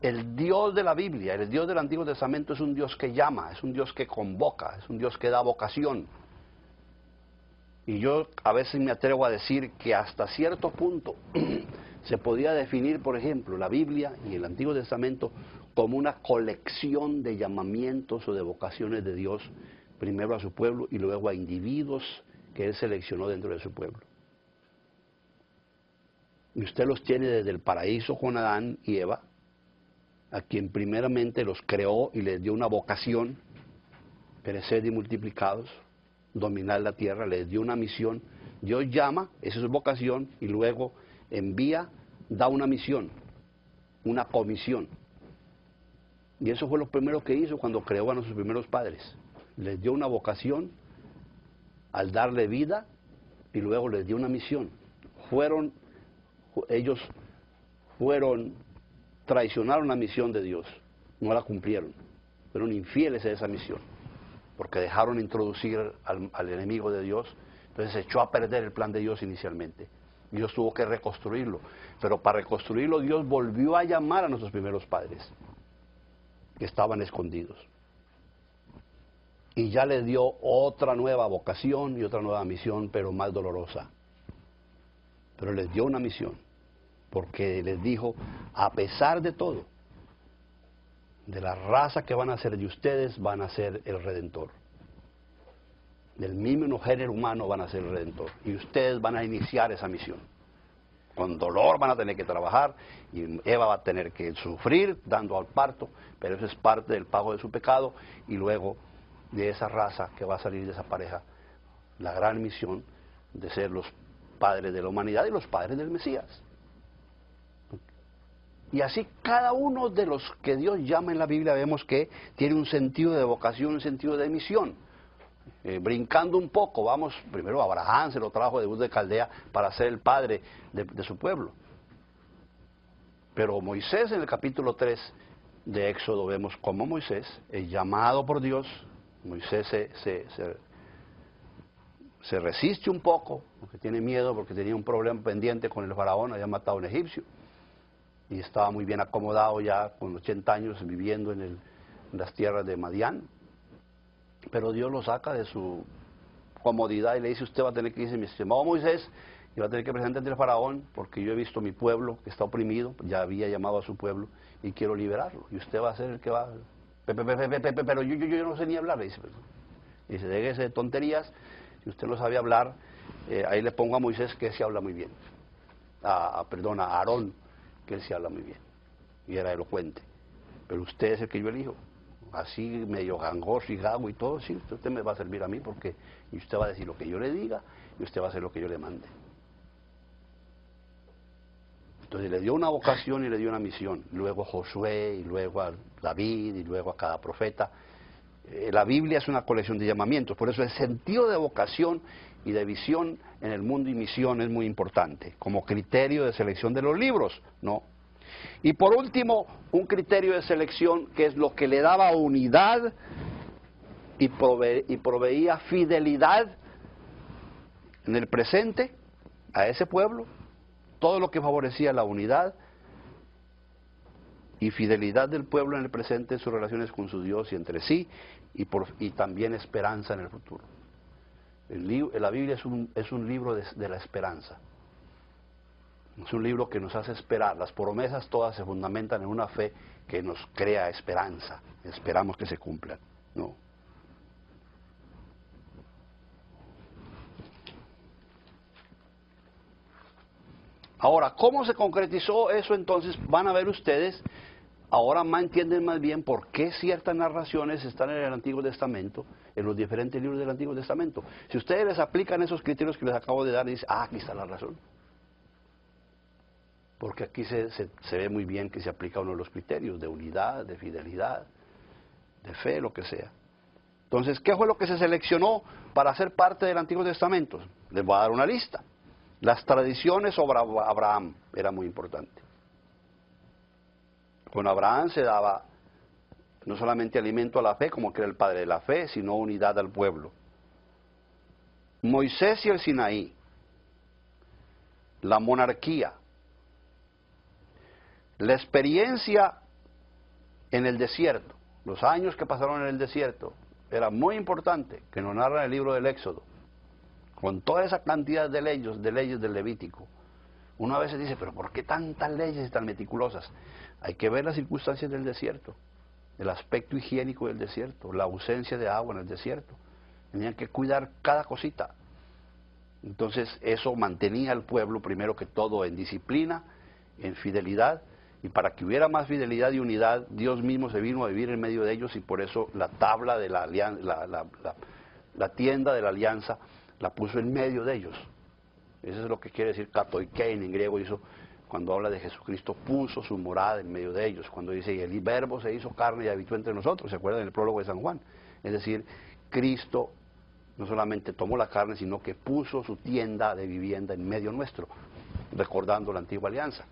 El Dios de la Biblia, el Dios del Antiguo Testamento es un Dios que llama, es un Dios que convoca, es un Dios que da vocación. Y yo a veces me atrevo a decir que hasta cierto punto se podía definir, por ejemplo, la Biblia y el Antiguo Testamento como una colección de llamamientos o de vocaciones de Dios, primero a su pueblo y luego a individuos que Él seleccionó dentro de su pueblo. Y usted los tiene desde el paraíso con Adán y Eva, a quien primeramente los creó y les dio una vocación, pereced y multiplicados, dominar la tierra, les dio una misión. Dios llama, esa es su vocación, y luego envía, da una misión, una comisión. Y eso fue lo primero que hizo cuando creó a nuestros primeros padres. Les dio una vocación al darle vida y luego les dio una misión. Ellos traicionaron la misión de Dios, no la cumplieron, fueron infieles a esa misión, porque dejaron introducir al enemigo de Dios, entonces se echó a perder el plan de Dios inicialmente. Dios tuvo que reconstruirlo, pero para reconstruirlo Dios volvió a llamar a nuestros primeros padres, que estaban escondidos. Y ya les dio otra nueva vocación y otra nueva misión, pero más dolorosa. Pero les dio una misión. porque les dijo, a pesar de todo, de la raza que van a ser de ustedes, van a ser el Redentor. Del mismo género humano van a ser el Redentor. Y ustedes van a iniciar esa misión. Con dolor van a tener que trabajar, y Eva va a tener que sufrir dando al parto, pero eso es parte del pago de su pecado, y luego de esa raza que va a salir de esa pareja, la gran misión de ser los padres de la humanidad y los padres del Mesías. Y así cada uno de los que Dios llama en la Biblia vemos que tiene un sentido de vocación, un sentido de misión. Brincando un poco, vamos, primero Abraham se lo trajo de Ur de Caldea para ser el padre de su pueblo. Pero Moisés, en el capítulo 3 de Éxodo, vemos cómo Moisés es llamado por Dios. Moisés se resiste un poco, porque tiene miedo, porque tenía un problema pendiente con el faraón, había matado a un egipcio. Y estaba muy bien acomodado ya, con 80 años, viviendo en las tierras de Madián. Pero Dios lo saca de su comodidad y le dice, usted va a tener que irse, mi estimado Moisés, y va a tener que presentarse ante el faraón, porque yo he visto mi pueblo que está oprimido, ya había llamado a su pueblo, y quiero liberarlo. Y usted va a ser el que va... Pero yo no sé ni hablar, le dice. Dice, déjese de tonterías, si usted no sabe hablar, ahí le pongo a Moisés que se habla muy bien. A Aarón, que él se habla muy bien. Y era elocuente. Pero usted es el que yo elijo. Así medio gangoso y gago y todo, sí, usted me va a servir a mí porque y usted va a decir lo que yo le diga y usted va a hacer lo que yo le mande. Entonces le dio una vocación y le dio una misión. Luego a Josué y luego a David y luego a cada profeta. La Biblia es una colección de llamamientos, por eso el sentido de vocación y de visión en el mundo y misión es muy importante, como criterio de selección de los libros, ¿no? Y por último, un criterio de selección que es lo que le daba unidad y proveía fidelidad en el presente a ese pueblo, todo lo que favorecía la unidad y fidelidad del pueblo en el presente en sus relaciones con su Dios y entre sí, y también esperanza en el futuro. La Biblia es un libro de la esperanza. Es un libro que nos hace esperar. Las promesas todas se fundamentan en una fe que nos crea esperanza. Esperamos que se cumplan, ¿no? Ahora, ¿cómo se concretizó eso entonces? Van a ver ustedes, ahora más entienden más bien por qué ciertas narraciones están en el Antiguo Testamento, en los diferentes libros del Antiguo Testamento. Si ustedes les aplican esos criterios que les acabo de dar, dicen, aquí está la razón. Porque aquí se ve muy bien que se aplica uno de los criterios de unidad, de fidelidad, de fe, lo que sea. Entonces, ¿qué fue lo que se seleccionó para ser parte del Antiguo Testamento? Les voy a dar una lista. Las tradiciones sobre Abraham era muy importante. Con Abraham se daba no solamente alimento a la fe, como que era el padre de la fe, sino unidad al pueblo. Moisés y el Sinaí, la monarquía, la experiencia en el desierto, los años que pasaron en el desierto, era muy importante, que nos narra el libro del Éxodo, con toda esa cantidad de leyes del Levítico. Uno a veces dice, pero ¿por qué tantas leyes y tan meticulosas? Hay que ver las circunstancias del desierto, el aspecto higiénico del desierto, la ausencia de agua en el desierto. Tenían que cuidar cada cosita. Entonces eso mantenía al pueblo primero que todo en disciplina, en fidelidad, y para que hubiera más fidelidad y unidad, Dios mismo se vino a vivir en medio de ellos, y por eso la tabla de la tienda de la alianza la puso en medio de ellos. Eso es lo que quiere decir katoikein en griego, hizo, cuando habla de Jesucristo, puso su morada en medio de ellos. Cuando dice, y el verbo se hizo carne y habitó entre nosotros, ¿se acuerdan del prólogo de San Juan? Es decir, Cristo no solamente tomó la carne, sino que puso su tienda de vivienda en medio nuestro, recordando la antigua alianza.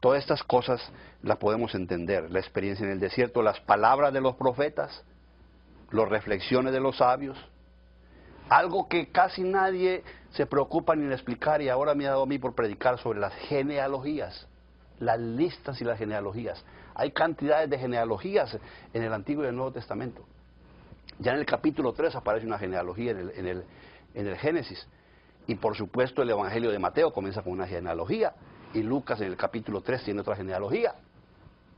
Todas estas cosas las podemos entender, la experiencia en el desierto, las palabras de los profetas, las reflexiones de los sabios, algo que casi nadie se preocupa ni en explicar, y ahora me ha dado a mí por predicar sobre las genealogías, las listas y las genealogías. Hay cantidades de genealogías en el Antiguo y el Nuevo Testamento. Ya en el capítulo 3 aparece una genealogía en el Génesis, y por supuesto el Evangelio de Mateo comienza con una genealogía, Y Lucas en el capítulo 3 tiene otra genealogía.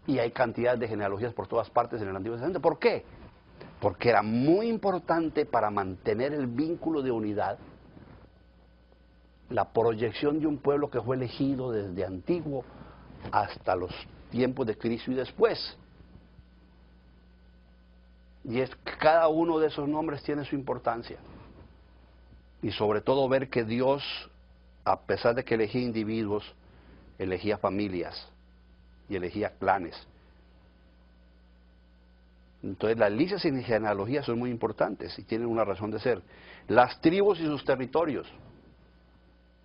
Y hay cantidad de genealogías por todas partes en el Antiguo Testamento. ¿Por qué? Porque era muy importante para mantener el vínculo de unidad la proyección de un pueblo que fue elegido desde antiguo hasta los tiempos de Cristo y después. Y es que cada uno de esos nombres tiene su importancia. Y sobre todo ver que Dios, a pesar de que elegía individuos, elegía familias y elegía clanes. Entonces las listas y genealogías son muy importantes y tienen una razón de ser. Las tribus y sus territorios.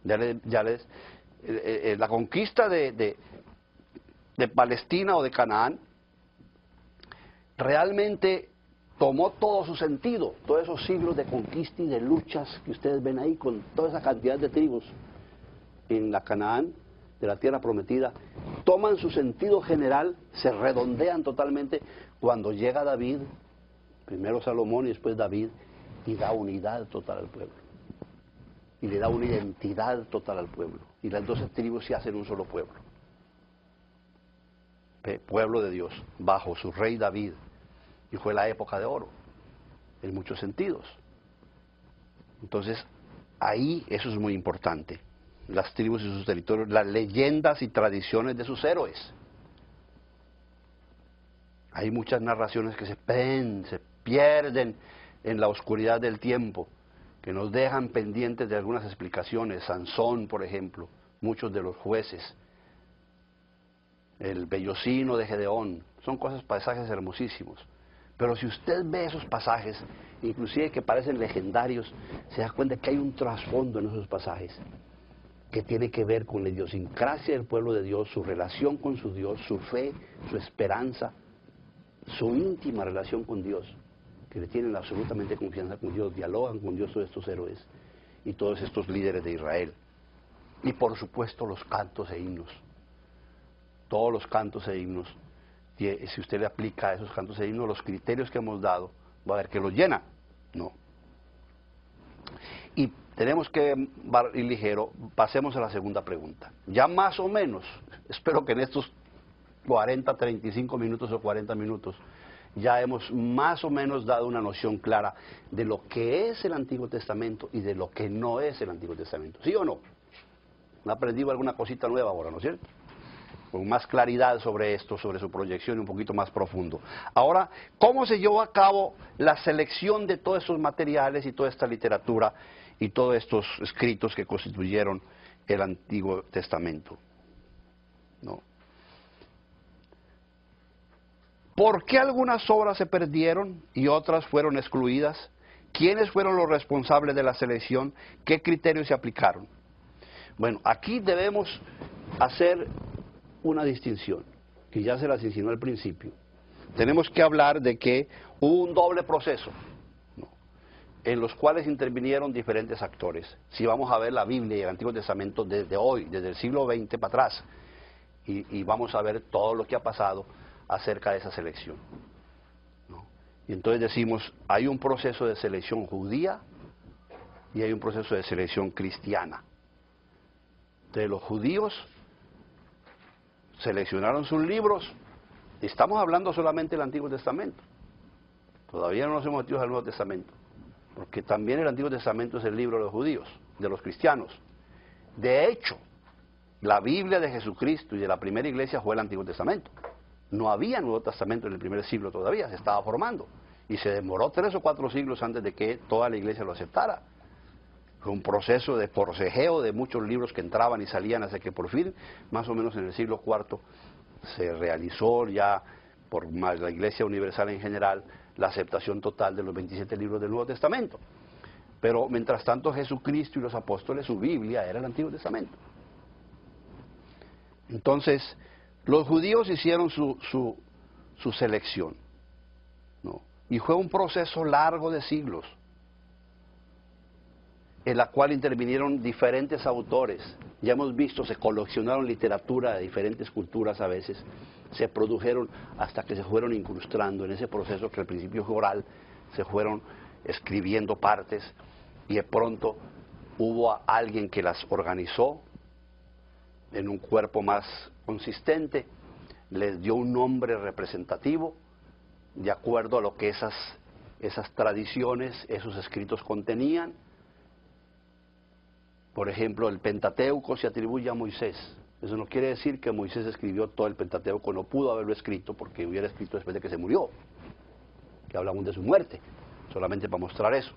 La conquista de Palestina o de Canaán realmente tomó todo su sentido. Todos esos siglos de conquista y de luchas que ustedes ven ahí con toda esa cantidad de tribus en la Canaán, de la tierra prometida, toman su sentido general, se redondean totalmente cuando llega David, primero Salomón y después David, y da unidad total al pueblo. Y le da una identidad total al pueblo. Y las 12 tribus se hacen un solo pueblo. Pueblo de Dios, bajo su rey David. Y fue la época de oro, en muchos sentidos. Entonces, ahí eso es muy importante. Las tribus y sus territorios, las leyendas y tradiciones de sus héroes. Hay muchas narraciones que se pierden en la oscuridad del tiempo, que nos dejan pendientes de algunas explicaciones. Sansón, por ejemplo, muchos de los jueces, el vellocino de Gedeón, son pasajes hermosísimos. Pero si usted ve esos pasajes, inclusive que parecen legendarios, se da cuenta que hay un trasfondo en esos pasajes que tiene que ver con la idiosincrasia del pueblo de Dios, su relación con su Dios, su fe, su esperanza, su íntima relación con Dios, que le tienen absolutamente confianza con Dios, dialogan con Dios todos estos héroes y todos estos líderes de Israel. Y por supuesto los cantos e himnos, todos los cantos e himnos. Si usted le aplica a esos cantos e himnos los criterios que hemos dado, va a ver que los llena. No. Y tenemos que ir ligero, pasemos a la segunda pregunta. Ya más o menos, espero que en estos 40, 35 minutos o 40 minutos, ya hemos más o menos dado una noción clara de lo que es el Antiguo Testamento y de lo que no es el Antiguo Testamento. ¿Sí o no? ¿Han aprendido alguna cosita nueva ahora, no es cierto? Con más claridad sobre esto, sobre su proyección y un poquito más profundo. Ahora, ¿cómo se llevó a cabo la selección de todos estos materiales y toda esta literatura y todos estos escritos que constituyeron el Antiguo Testamento? ¿No? ¿Por qué algunas obras se perdieron y otras fueron excluidas? ¿Quiénes fueron los responsables de la selección? ¿Qué criterios se aplicaron? Bueno, aquí debemos hacer una distinción, que ya se las insinué al principio. Tenemos que hablar de que hubo un doble proceso, ¿no?, en los cuales intervinieron diferentes actores. Si vamos a ver la Biblia y el Antiguo Testamento desde hoy, desde el siglo XX para atrás, y vamos a ver todo lo que ha pasado acerca de esa selección, ¿no? Y entonces decimos, hay un proceso de selección judía y hay un proceso de selección cristiana. De los judíos seleccionaron sus libros. Estamos hablando solamente del Antiguo Testamento. Todavía no nos hemos metido al Nuevo Testamento, porque también el Antiguo Testamento es el libro de los judíos, de los cristianos. De hecho, la Biblia de Jesucristo y de la primera iglesia fue el Antiguo Testamento. No había Nuevo Testamento en el primer siglo todavía, se estaba formando. Y se demoró 3 o 4 siglos antes de que toda la iglesia lo aceptara. Fue un proceso de forcejeo de muchos libros que entraban y salían hasta que por fin, más o menos en el siglo IV, se realizó ya por la Iglesia Universal en general la aceptación total de los 27 libros del Nuevo Testamento. Pero mientras tanto Jesucristo y los apóstoles, su Biblia era el Antiguo Testamento. Entonces, los judíos hicieron su selección, ¿no? Y fue un proceso largo de siglos, en la cual intervinieron diferentes autores. Ya hemos visto, se coleccionaron literatura de diferentes culturas a veces, se produjeron hasta que se fueron incrustando en ese proceso que al principio fue oral, se fueron escribiendo partes y de pronto hubo alguien que las organizó en un cuerpo más consistente, les dio un nombre representativo de acuerdo a lo que esas tradiciones, esos escritos contenían. Por ejemplo, el Pentateuco se atribuye a Moisés. Eso no quiere decir que Moisés escribió todo el Pentateuco, no pudo haberlo escrito porque hubiera escrito después de que se murió, que habla aún de su muerte, solamente para mostrar eso.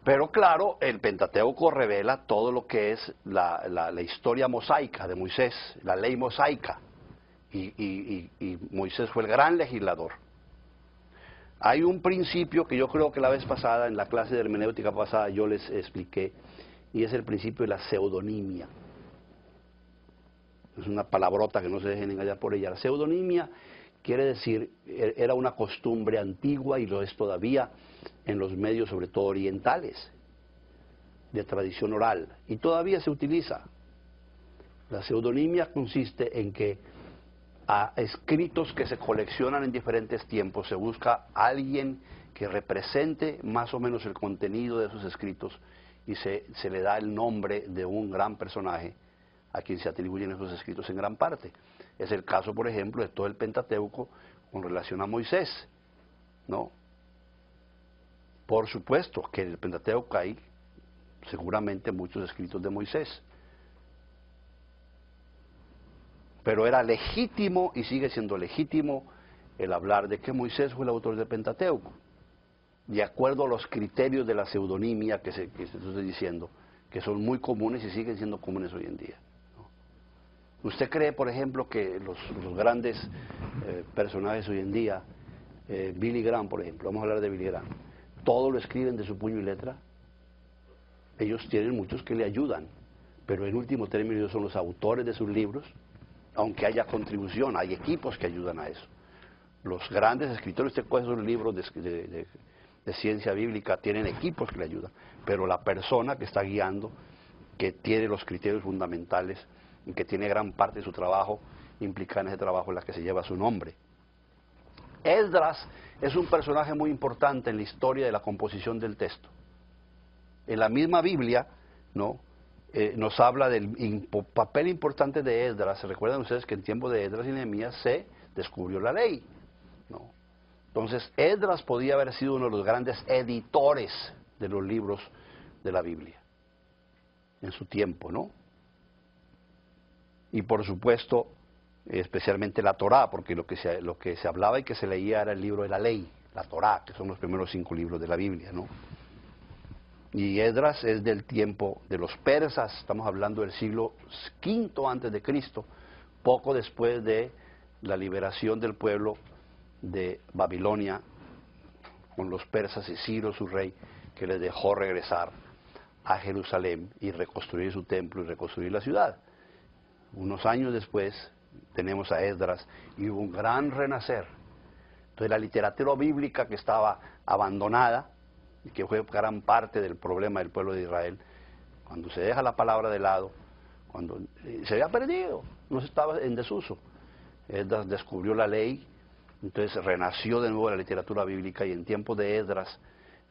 Pero claro, el Pentateuco revela todo lo que es la historia mosaica de Moisés, la ley mosaica, y Moisés fue el gran legislador. Hay un principio que yo creo que la vez pasada, en la clase de hermenéutica pasada, yo les expliqué, y es el principio de la pseudonimia. Es una palabrota que no se dejen engañar por ella. La pseudonimia quiere decir, era una costumbre antigua y lo es todavía en los medios, sobre todo orientales, de tradición oral, y todavía se utiliza. La pseudonimia consiste en que a escritos que se coleccionan en diferentes tiempos se busca alguien que represente más o menos el contenido de esos escritos y se le da el nombre de un gran personaje a quien se atribuyen esos escritos en gran parte. Es el caso, por ejemplo, de todo el Pentateuco con relación a Moisés, ¿no? Por supuesto que en el Pentateuco hay seguramente muchos escritos de Moisés, pero era legítimo y sigue siendo legítimo el hablar de que Moisés fue el autor del Pentateuco, de acuerdo a los criterios de la pseudonimia que estoy diciendo, que son muy comunes y siguen siendo comunes hoy en día, ¿no? ¿Usted cree, por ejemplo, que los grandes personajes hoy en día, Billy Graham, por ejemplo, vamos a hablar de Billy Graham, todo lo escriben de su puño y letra? Ellos tienen muchos que le ayudan, pero en último término ellos son los autores de sus libros, aunque haya contribución, hay equipos que ayudan a eso. Los grandes escritores, usted coge sus libros de ciencia bíblica, tienen equipos que le ayudan, pero la persona que está guiando, que tiene los criterios fundamentales y que tiene gran parte de su trabajo implicada en ese trabajo en la que se lleva su nombre. Esdras es un personaje muy importante en la historia de la composición del texto. En la misma Biblia, ¿no?, nos habla del papel importante de Esdras. ¿Se recuerdan ustedes que en tiempo de Esdras y Nehemías se descubrió la ley, ¿no? Entonces, Esdras podía haber sido uno de los grandes editores de los libros de la Biblia en su tiempo, ¿no? Y por supuesto, especialmente la Torá, porque lo que se hablaba y que se leía era el libro de la ley, la Torá, que son los primeros 5 libros de la Biblia, ¿no? Y Esdras es del tiempo de los persas, estamos hablando del siglo V antes de Cristo, poco después de la liberación del pueblo de Babilonia con los persas y Ciro, su rey, que les dejó regresar a Jerusalén y reconstruir su templo y reconstruir la ciudad. Unos años después tenemos a Esdras y hubo un gran renacer. Entonces la literatura bíblica que estaba abandonada, y que fue gran parte del problema del pueblo de Israel, cuando se deja la palabra de lado, cuando se había perdido, no se estaba en desuso. Esdras descubrió la ley, entonces renació de nuevo la literatura bíblica, y en tiempos de Esdras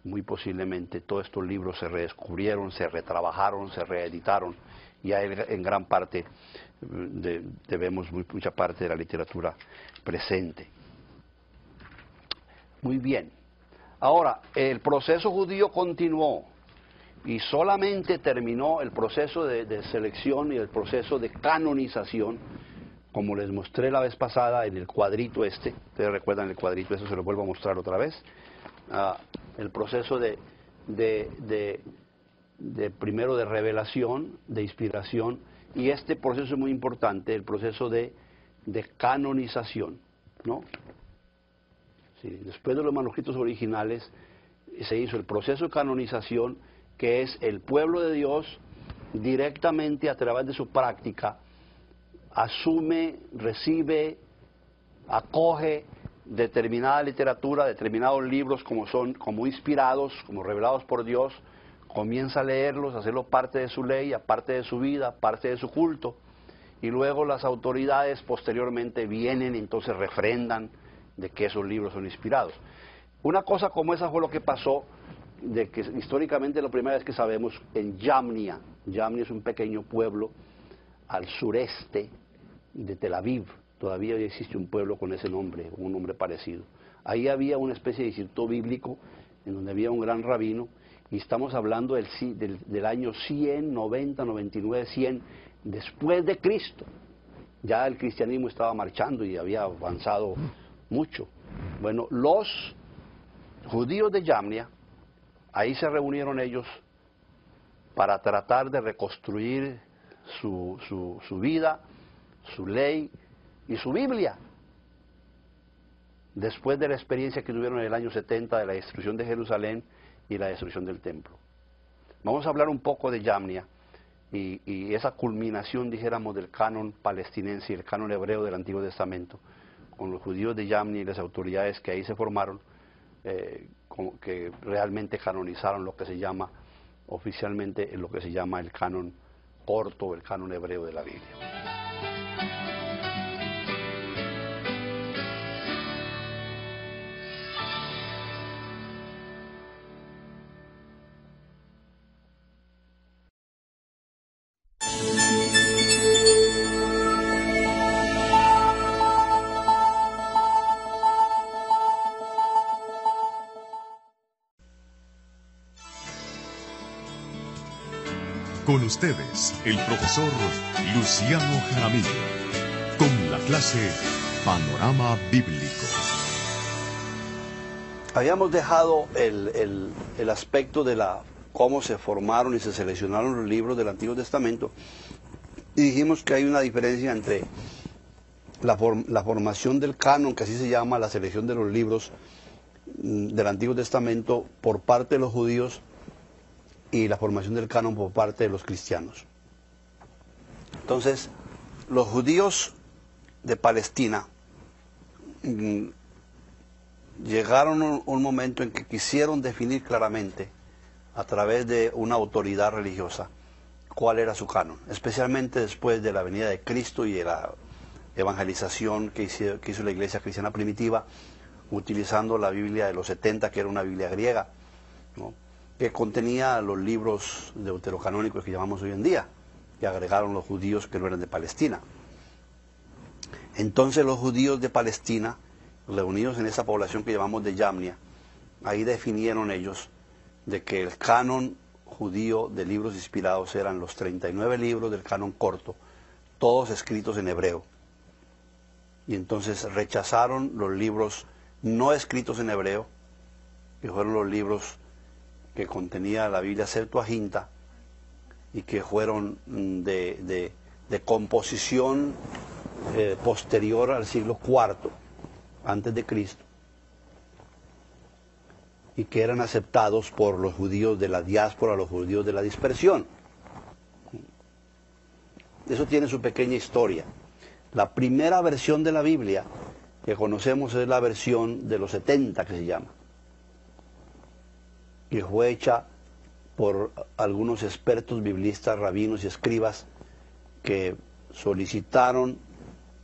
muy posiblemente todos estos libros se redescubrieron, se retrabajaron, se reeditaron, y a él en gran parte debemos mucha parte de la literatura presente. Muy bien. Ahora, el proceso judío continuó y solamente terminó el proceso de selección y el proceso de canonización, como les mostré la vez pasada en el cuadrito este. Ustedes recuerdan el cuadrito, eso se lo vuelvo a mostrar otra vez. El proceso primero de revelación, de inspiración, y este proceso es muy importante, el proceso de canonización, ¿no? Sí, después de los manuscritos originales se hizo el proceso de canonización, que es el pueblo de Dios directamente a través de su práctica asume, recibe, acoge determinada literatura, determinados libros como inspirados, como revelados por Dios, comienza a leerlos, a hacerlo parte de su ley, parte de su vida, parte de su culto, y luego las autoridades posteriormente vienen y entonces refrendan de que esos libros son inspirados. Una cosa como esa fue lo que pasó, de que históricamente la primera vez que sabemos en Yamnia. Yamnia es un pequeño pueblo al sureste de Tel Aviv. Todavía existe un pueblo con ese nombre, un nombre parecido. Ahí había una especie de instituto bíblico en donde había un gran rabino, y estamos hablando del año 100, 90, 99, 100, después de Cristo. Ya el cristianismo estaba marchando y había avanzado mucho. Bueno, los judíos de Yamnia, ahí se reunieron ellos para tratar de reconstruir su vida, su ley y su Biblia, después de la experiencia que tuvieron en el año 70 de la destrucción de Jerusalén y la destrucción del templo. Vamos a hablar un poco de Yamnia y esa culminación, dijéramos, del canon palestinense y el canon hebreo del Antiguo Testamento, con los judíos de Yamnia y las autoridades que ahí se formaron, que realmente canonizaron lo que se llama oficialmente lo que se llama el canon corto o el canon hebreo de la Biblia. Con ustedes, el profesor Luciano Jaramillo, con la clase Panorama Bíblico. Habíamos dejado el aspecto de cómo se formaron y se seleccionaron los libros del Antiguo Testamento, y dijimos que hay una diferencia entre la formación del canon, que así se llama, la selección de los libros del Antiguo Testamento por parte de los judíos, y la formación del canon por parte de los cristianos. Entonces, los judíos de Palestina llegaron a un momento en que quisieron definir claramente, a través de una autoridad religiosa, cuál era su canon, especialmente después de la venida de Cristo y de la evangelización que hizo la iglesia cristiana primitiva, utilizando la Biblia de los 70, que era una Biblia griega, ¿no?, que contenía los libros deuterocanónicos que llamamos hoy en día, que agregaron los judíos que no eran de Palestina. Entonces los judíos de Palestina, reunidos en esa población que llamamos de Yamnia, ahí definieron ellos de que el canon judío de libros inspirados eran los 39 libros del canon corto, todos escritos en hebreo. Y entonces rechazaron los libros no escritos en hebreo, que fueron los libros que contenía la Biblia Septuaginta y que fueron de composición posterior al siglo IV antes de Cristo, y que eran aceptados por los judíos de la diáspora, los judíos de la dispersión. Eso tiene su pequeña historia. La primera versión de la Biblia que conocemos es la versión de los 70, que se llama, que fue hecha por algunos expertos biblistas, rabinos y escribas que solicitaron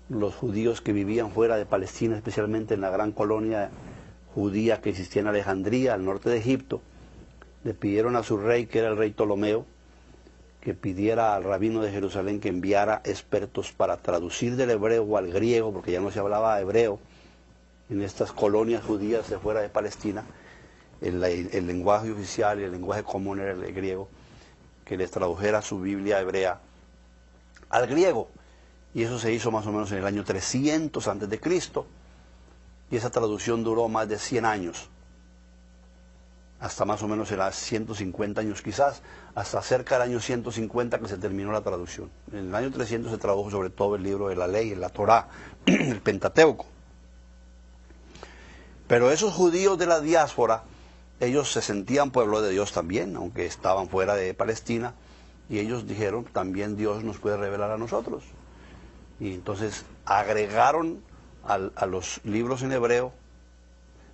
los judíos que vivían fuera de Palestina, especialmente en la gran colonia judía que existía en Alejandría, al norte de Egipto. Le pidieron a su rey, que era el rey Ptolomeo, que pidiera al rabino de Jerusalén que enviara expertos para traducir del hebreo al griego, porque ya no se hablaba hebreo en estas colonias judías de fuera de Palestina. El lenguaje oficial y el lenguaje común era el griego, que les tradujera su Biblia hebrea al griego. Y eso se hizo más o menos en el año 300 antes de Cristo, y esa traducción duró más de 100 años, hasta más o menos era 150 años quizás, hasta cerca del año 150 que se terminó la traducción. En el año 300 se tradujo sobre todo el libro de la ley, la Torá, el Pentateuco. Pero esos judíos de la diáspora, ellos se sentían pueblo de Dios también, aunque estaban fuera de Palestina, y ellos dijeron, también Dios nos puede revelar a nosotros. Y entonces agregaron a los libros en hebreo,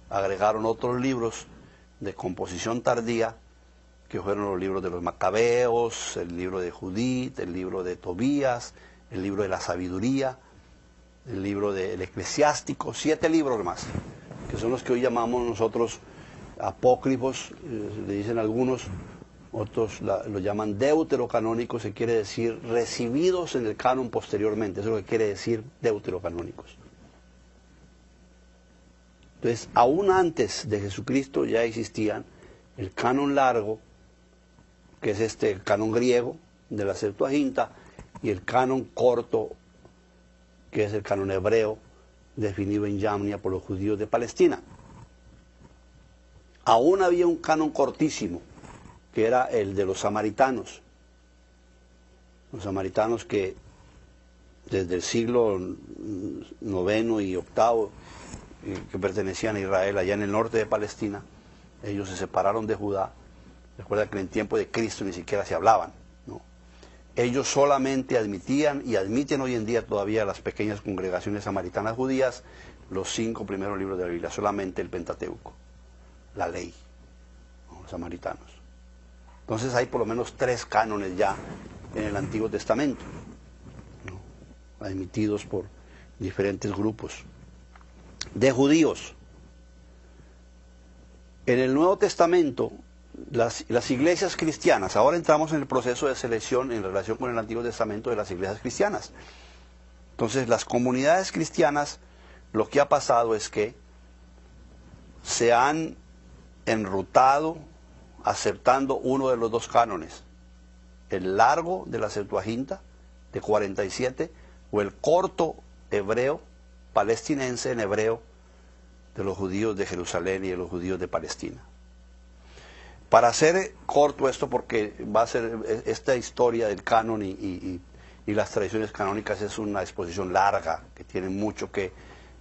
agregaron otros libros de composición tardía, que fueron los libros de los Macabeos, el libro de Judith, el libro de Tobías, el libro de la sabiduría, el libro del eclesiástico, 7 libros más, que son los que hoy llamamos nosotros apócrifos, le dicen algunos, otros lo llaman deuterocanónicos, que quiere decir recibidos en el canon posteriormente, eso es lo que quiere decir deuterocanónicos. Entonces, aún antes de Jesucristo ya existían el canon largo, que es el canon griego de la Septuaginta, y el canon corto, que es el canon hebreo, definido en Yamnia por los judíos de Palestina. Aún había un canon cortísimo, que era el de los samaritanos. Los samaritanos que desde el siglo IX y VIII, que pertenecían a Israel, allá en el norte de Palestina, ellos se separaron de Judá. Recuerda que en el tiempo de Cristo ni siquiera se hablaban, ¿no? Ellos solamente admitían, y admiten hoy en día todavía las pequeñas congregaciones samaritanas judías, los 5 primeros libros de la Biblia, solamente el Pentateuco, la ley, ¿no? Los samaritanos. Entonces hay por lo menos 3 cánones ya en el Antiguo Testamento, ¿no? Admitidos por diferentes grupos de judíos. En el Nuevo Testamento, las iglesias cristianas, ahora entramos en el proceso de selección en relación con el Antiguo Testamento de las iglesias cristianas. Entonces, las comunidades cristianas, lo que ha pasado es que se han enrutado aceptando uno de los 2 cánones, el largo de la Septuaginta, de 47, o el corto hebreo, palestinense en hebreo, de los judíos de Jerusalén y de los judíos de Palestina. Para hacer corto esto, porque va a ser esta historia del canon y las tradiciones canónicas es una exposición larga, que tiene mucho que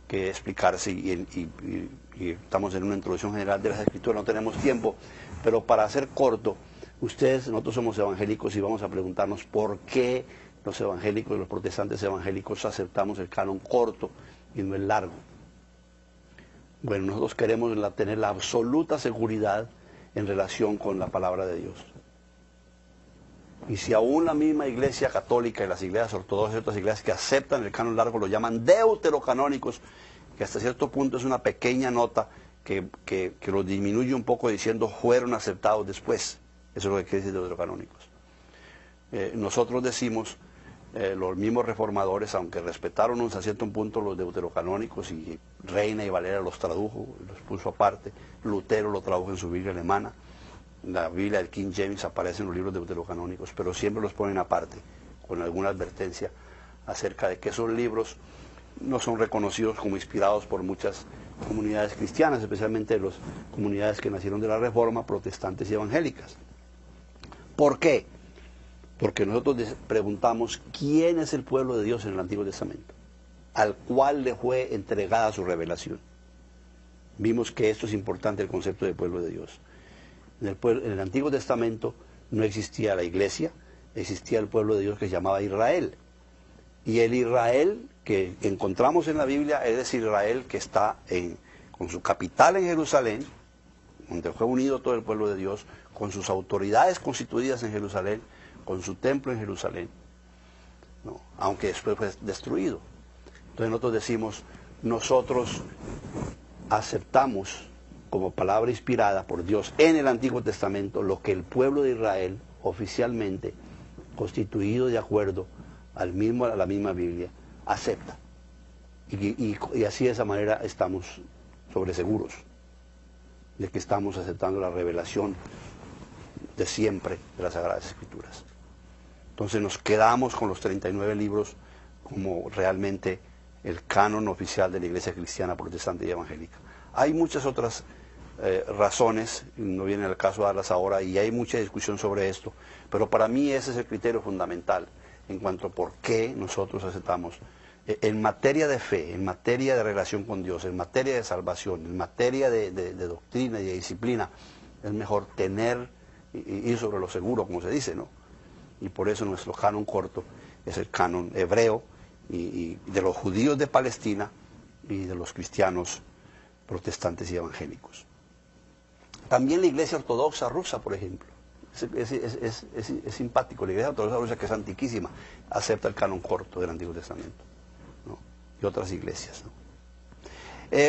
explicarse y estamos en una introducción general de las Escrituras, no tenemos tiempo, pero para hacer corto, nosotros somos evangélicos y vamos a preguntarnos por qué los evangélicos y los protestantes evangélicos aceptamos el canon corto y no el largo. Bueno, nosotros queremos tener la absoluta seguridad en relación con la palabra de Dios. Y si aún la misma iglesia católica y las iglesias ortodoxas y otras iglesias que aceptan el canon largo lo llaman deuterocanónicos, que hasta cierto punto es una pequeña nota que los disminuye un poco diciendo fueron aceptados después. Eso es lo que quiere decir deuterocanónicos. Nosotros decimos, los mismos reformadores, aunque respetaron hasta cierto punto los deuterocanónicos, y Reina y Valera los tradujo, los puso aparte, Lutero lo tradujo en su Biblia alemana, la Biblia del King James aparece en los libros deuterocanónicos, pero siempre los ponen aparte, con alguna advertencia acerca de que esos libros no son reconocidos como inspirados por muchas comunidades cristianas, especialmente las comunidades que nacieron de la Reforma, protestantes y evangélicas. ¿Por qué? Porque nosotros preguntamos quién es el pueblo de Dios en el Antiguo Testamento, al cual le fue entregada su revelación. Vimos que esto es importante, el concepto de pueblo de Dios. En el Antiguo Testamento no existía la iglesia, existía el pueblo de Dios que se llamaba Israel. Y el Israel que encontramos en la Biblia es decir, Israel que está con su capital en Jerusalén, donde fue unido todo el pueblo de Dios, con sus autoridades constituidas en Jerusalén, con su templo en Jerusalén, ¿no? Aunque después fue destruido. Entonces nosotros decimos, nosotros aceptamos como palabra inspirada por Dios en el Antiguo Testamento lo que el pueblo de Israel oficialmente, constituido de acuerdo a la misma Biblia, acepta. Y así de esa manera estamos sobreseguros de que estamos aceptando la revelación de siempre de las Sagradas Escrituras. Entonces nos quedamos con los 39 libros como realmente el canon oficial de la Iglesia Cristiana, Protestante y Evangélica. Hay muchas otras razones, no viene al caso darlas ahora, y hay mucha discusión sobre esto, pero para mí ese es el criterio fundamental en cuanto a por qué nosotros aceptamos. En materia de fe, en materia de relación con Dios, en materia de salvación, en materia de doctrina y de disciplina, es mejor tener y ir sobre lo seguro, como se dice, ¿no? Y por eso nuestro canon corto es el canon hebreo y de los judíos de Palestina y de los cristianos protestantes y evangélicos. También la iglesia ortodoxa rusa, por ejemplo, es simpático. La iglesia ortodoxa rusa, que es antiquísima, acepta el canon corto del Antiguo Testamento, ¿no? Y otras iglesias, ¿no?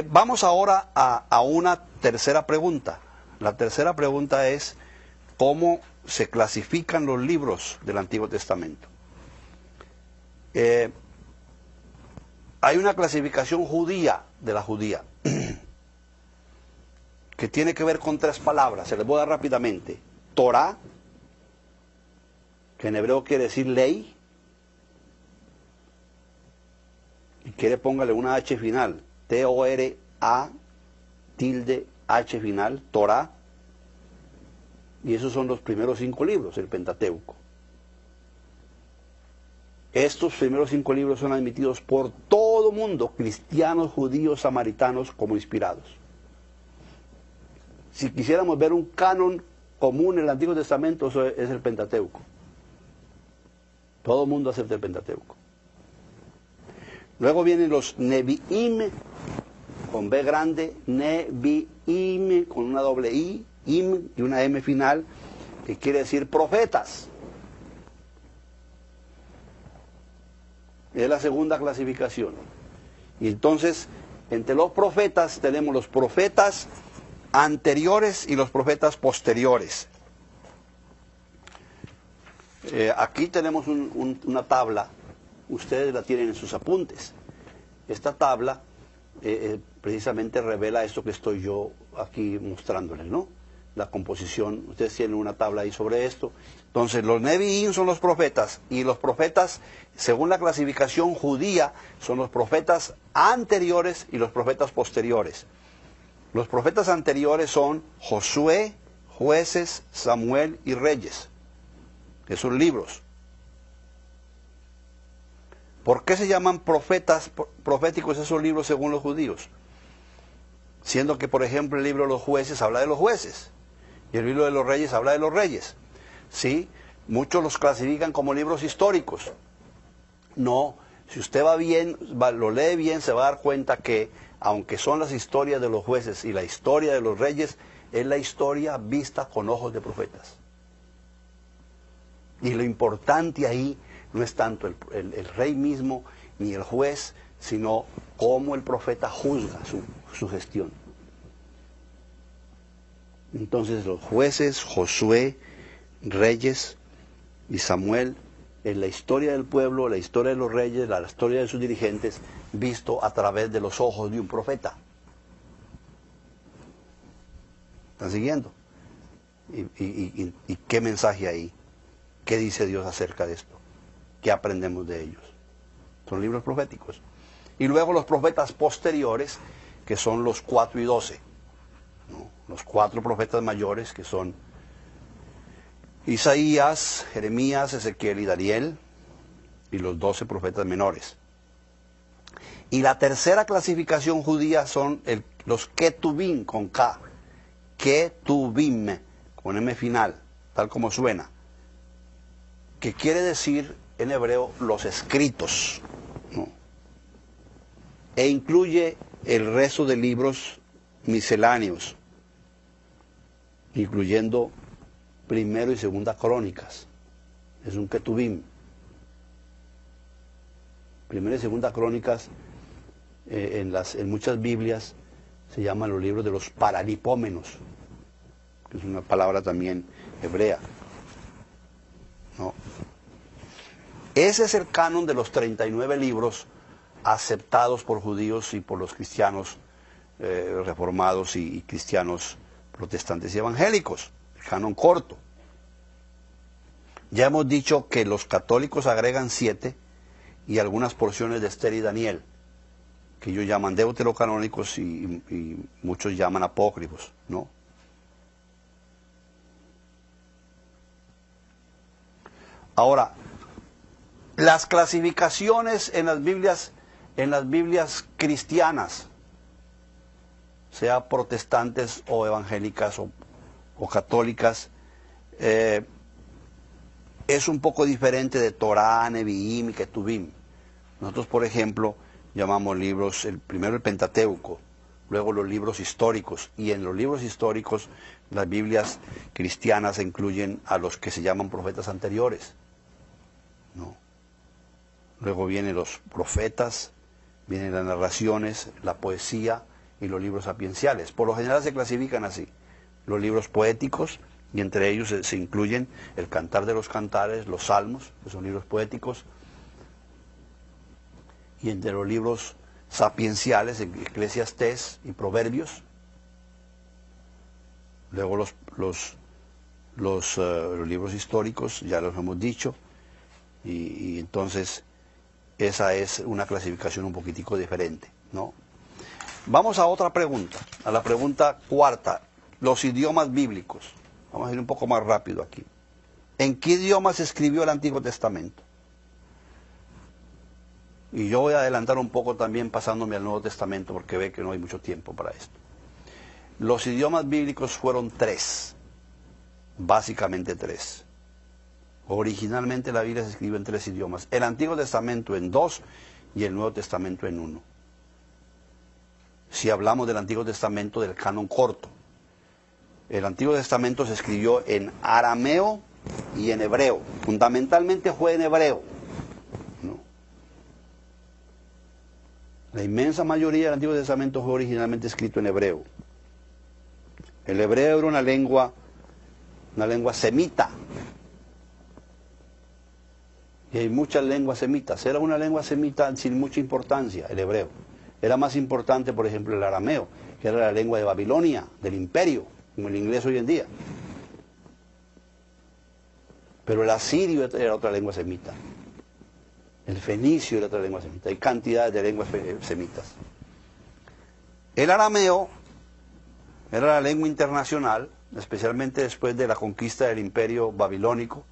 Vamos ahora a una tercera pregunta. La tercera pregunta es, cómo se clasifican los libros del Antiguo Testamento. Hay una clasificación judía de la judía que tiene que ver con 3 palabras. Se les voy a dar rápidamente. Torá, que en hebreo quiere decir ley, y quiere póngale una H final, T-O-R-A, tilde H final, Torá, y esos son los primeros 5 libros, el Pentateuco. Estos primeros 5 libros son admitidos por todo mundo, cristianos, judíos, samaritanos, como inspirados. Si quisiéramos ver un canon común en el Antiguo Testamento, eso es el Pentateuco. Todo el mundo acepta el Pentateuco. Luego vienen los Nevi'im, con B grande, Nevi'im, con una doble I, im y una M final, que quiere decir profetas. Es la segunda clasificación. Y entonces, entre los profetas tenemos los profetas anteriores y los profetas posteriores. Aquí tenemos una tabla, ustedes la tienen en sus apuntes. Esta tabla precisamente revela esto que estoy yo aquí mostrándoles, ¿no? La composición, ustedes tienen una tabla ahí sobre esto. Entonces, los Nevi'im son los profetas, y los profetas, según la clasificación judía, son los profetas anteriores y los profetas posteriores. Los profetas anteriores son Josué, Jueces, Samuel y Reyes. Esos libros. ¿Por qué se llaman proféticos esos libros según los judíos? Siendo que, por ejemplo, el libro de los Jueces habla de los jueces, y el libro de los Reyes habla de los reyes. ¿Sí? Muchos los clasifican como libros históricos. No, si usted va bien, lo lee bien, se va a dar cuenta que, aunque son las historias de los jueces y la historia de los reyes, es la historia vista con ojos de profetas. Y lo importante ahí no es tanto el rey mismo ni el juez, sino cómo el profeta juzga su gestión. Entonces los jueces, Josué, Reyes y Samuel, en la historia del pueblo, la historia de los reyes, la historia de sus dirigentes, visto a través de los ojos de un profeta. ¿Están siguiendo? ¿Y qué mensaje hay? ¿Qué dice Dios acerca de esto? ¿Qué aprendemos de ellos? Son libros proféticos. Y luego los profetas posteriores, que son los 4 y 12. ¿No? Los 4 profetas mayores, que son Isaías, Jeremías, Ezequiel y Daniel, y los 12 profetas menores. Y la tercera clasificación judía son los Ketubim, con K. Ketubim, con M final, tal como suena. Que quiere decir en hebreo los escritos, ¿no? E incluye el resto de libros misceláneos, incluyendo Primero y Segunda Crónicas. Es un Ketubim. Primera y Segunda Crónicas en muchas Biblias se llaman los libros de los paralipómenos, que es una palabra también hebrea, ¿no? Ese es el canon de los 39 libros aceptados por judíos y por los cristianos reformados y cristianos protestantes y evangélicos. El canon corto. Ya hemos dicho que los católicos agregan 7 y algunas porciones de Esther y Daniel, que ellos llaman deuterocanónicos y muchos llaman apócrifos, ¿no? Ahora, las clasificaciones en las Biblias cristianas, sea protestantes o evangélicas o católicas, es un poco diferente de Torá, Nevi'im y Ketubim. Nosotros, por ejemplo, llamamos libros, primero el Pentateuco, luego los libros históricos, y en los libros históricos las Biblias cristianas incluyen a los que se llaman profetas anteriores, ¿no? Luego vienen los profetas, vienen las narraciones, la poesía y los libros sapienciales. Por lo general se clasifican así: los libros poéticos, y entre ellos se incluyen el Cantar de los Cantares, los Salmos, que son libros poéticos, y entre los libros sapienciales, Eclesiastés y Proverbios. Luego los libros históricos, ya los hemos dicho, y entonces esa es una clasificación un poquitico diferente, ¿no? Vamos a otra pregunta, a la pregunta cuarta, los idiomas bíblicos. Vamos a ir un poco más rápido aquí. ¿En qué idioma se escribió el Antiguo Testamento? Y yo voy a adelantar un poco también pasándome al Nuevo Testamento porque ve que no hay mucho tiempo para esto. Los idiomas bíblicos fueron 3, básicamente 3. Originalmente la Biblia se escribió en 3 idiomas. El Antiguo Testamento en 2 y el Nuevo Testamento en 1. Si hablamos del Antiguo Testamento del canon corto. El Antiguo Testamento se escribió en arameo y en hebreo. Fundamentalmente fue en hebreo, ¿no? La inmensa mayoría del Antiguo Testamento fue originalmente escrito en hebreo. El hebreo era una lengua semita. Y hay muchas lenguas semitas. Era una lengua semita sin mucha importancia, el hebreo. Era más importante, por ejemplo, el arameo, que era la lengua de Babilonia, del imperio, como el inglés hoy en día. Pero el asirio era otra lengua semita. El fenicio era otra lengua semita. Hay cantidades de lenguas semitas. El arameo era la lengua internacional, especialmente después de la conquista del imperio babilónico,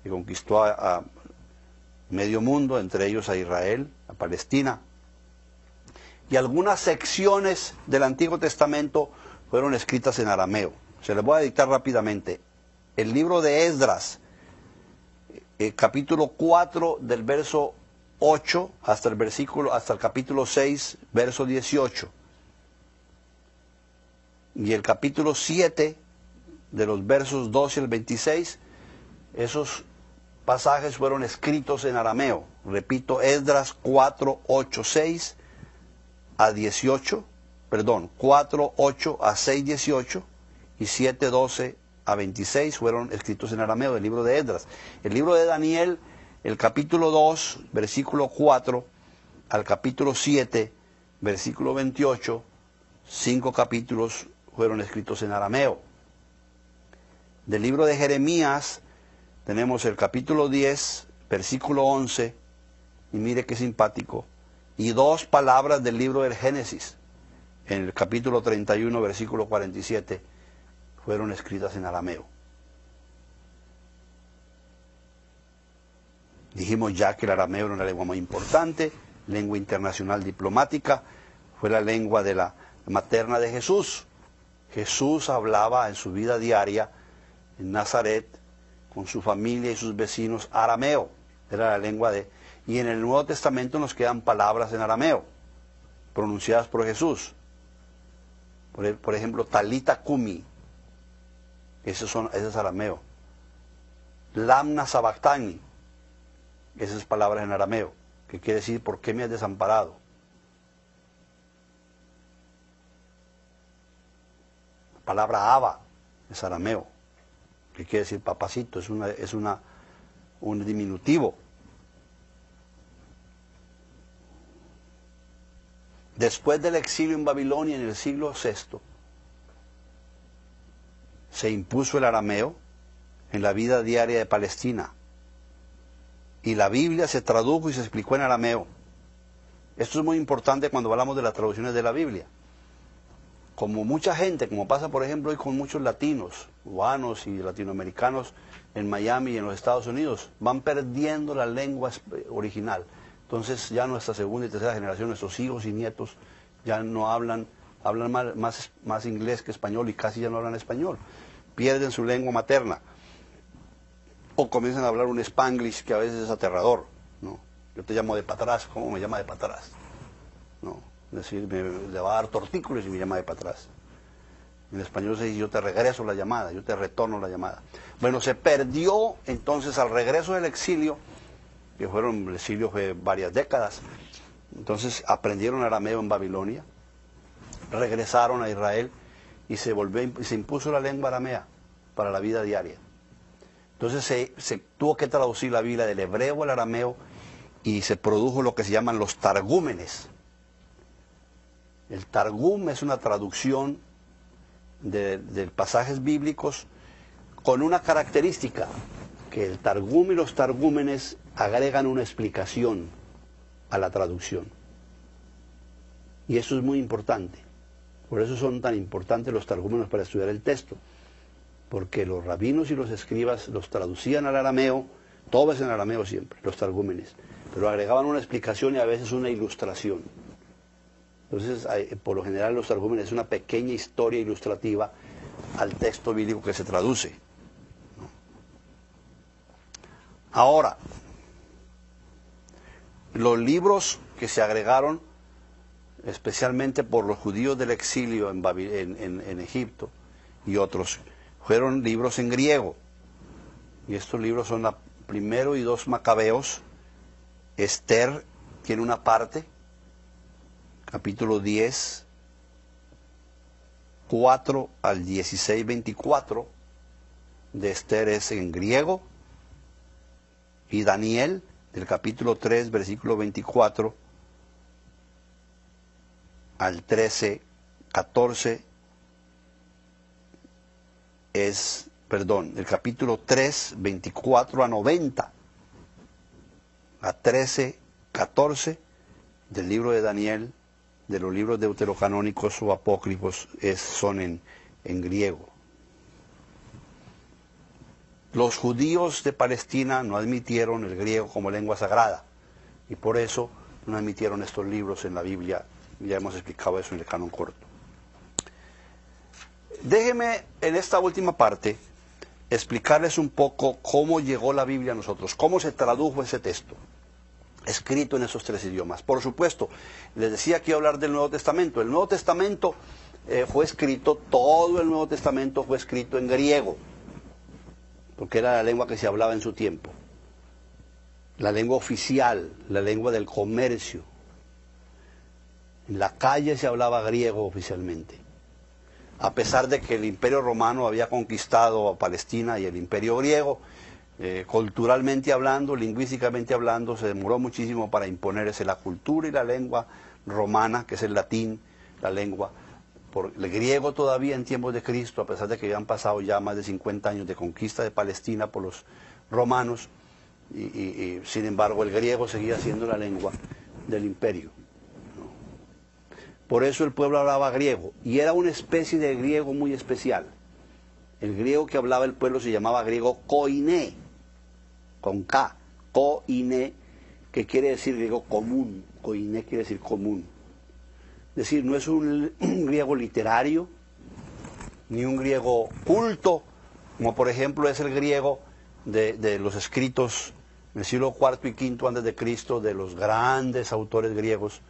que conquistó a medio mundo, entre ellos a Israel, a Palestina. Y algunas secciones del Antiguo Testamento fueron escritas en arameo. Se les voy a dictar rápidamente. El libro de Esdras, capítulo 4 del verso 8 hasta el capítulo 6, verso 18. Y el capítulo 7 de los versos 12 al 26, esos pasajes fueron escritos en arameo. Repito, Esdras 4, 8, 6 a 18, perdón, 4, 8 a 6, 18 y 7, 12 a 26 fueron escritos en arameo del libro de Esdras. El libro de Daniel, el capítulo 2, versículo 4 al capítulo 7, versículo 28, 5 capítulos fueron escritos en arameo. Del libro de Jeremías tenemos el capítulo 10, versículo 11, y mire qué simpático, y 2 palabras del libro del Génesis, en el capítulo 31, versículo 47, fueron escritas en arameo. Dijimos ya que el arameo era una lengua muy importante, lengua internacional diplomática, fue la lengua de la materna de Jesús. Jesús hablaba en su vida diaria en Nazaret con su familia y sus vecinos arameo, era la lengua de... Y en el Nuevo Testamento nos quedan palabras en arameo, pronunciadas por Jesús. Por ejemplo, Talita Kumi, ese es arameo. Lamna Sabactani, esas palabras en arameo, que quiere decir, ¿por qué me has desamparado? La palabra Abba es arameo, que quiere decir papacito, es un diminutivo. Después del exilio en Babilonia en el siglo VI, se impuso el arameo en la vida diaria de Palestina. Y la Biblia se tradujo y se explicó en arameo. Esto es muy importante cuando hablamos de las traducciones de la Biblia. Como mucha gente, como pasa por ejemplo hoy con muchos latinos, cubanos y latinoamericanos en Miami y en los Estados Unidos, van perdiendo la lengua original. Entonces ya nuestra segunda y tercera generación, nuestros hijos y nietos, ya no hablan más inglés que español y casi ya no hablan español. Pierden su lengua materna. O comienzan a hablar un spanglish que a veces es aterrador, ¿no? Yo te llamo de para atrás, ¿cómo me llama de para atrás? ¿No? Es decir, le va a dar tortícolis y me llama de para atrás. En español se dice, yo te regreso la llamada, yo te retorno la llamada. Bueno, se perdió entonces al regreso del exilio, que el exilio fue varias décadas. Entonces aprendieron arameo en Babilonia, regresaron a Israel y se impuso la lengua aramea. para la vida diaria. Entonces se tuvo que traducir la Biblia del hebreo al arameo y se produjo lo que se llaman los targúmenes. El targum es una traducción de pasajes bíblicos con una característica, que el targum y los targúmenes agregan una explicación a la traducción. Y eso es muy importante. Por eso son tan importantes los targúmenes para estudiar el texto. Porque los rabinos y los escribas los traducían al arameo, todo es en arameo siempre, los targúmenes, pero agregaban una explicación y a veces una ilustración. Entonces, por lo general los targúmenes es una pequeña historia ilustrativa al texto bíblico que se traduce. Ahora, los libros que se agregaron, especialmente por los judíos del exilio en Egipto y otros, fueron libros en griego. Y estos libros son Primero y Dos Macabeos. Esther tiene una parte, capítulo 10, 4 al 16, 24 de Esther es en griego. Y Daniel, del capítulo 3, versículo 24 al 13, 14, del capítulo 3, 24 a 90, a 13, 14, del libro de Daniel, de los libros deuterocanónicos o apócrifos, son en griego. Los judíos de Palestina no admitieron el griego como lengua sagrada, y por eso no admitieron estos libros en la Biblia. Ya hemos explicado eso en el canon corto. Déjenme en esta última parte explicarles un poco cómo llegó la Biblia a nosotros, cómo se tradujo ese texto, escrito en esos tres idiomas. Por supuesto, les decía que iba a hablar del Nuevo Testamento. El Nuevo Testamento fue escrito, todo el Nuevo Testamento fue escrito en griego, porque era la lengua que se hablaba en su tiempo, la lengua oficial, la lengua del comercio. En la calle se hablaba griego oficialmente. A pesar de que el Imperio Romano había conquistado a Palestina y el Imperio Griego, culturalmente hablando, lingüísticamente hablando, se demoró muchísimo para imponerse la cultura y la lengua romana, que es el latín, la lengua. Por el griego todavía en tiempos de Cristo, a pesar de que habían pasado ya más de 50 años de conquista de Palestina por los romanos, y sin embargo el griego seguía siendo la lengua del imperio. Por eso el pueblo hablaba griego, y era una especie de griego muy especial. El griego que hablaba el pueblo se llamaba griego koiné, con K, koiné, que quiere decir griego común. Koiné quiere decir común. Es decir, no es un griego literario, ni un griego culto, como por ejemplo es el griego de los escritos en el siglo IV y V antes de Cristo, de los grandes autores griegos,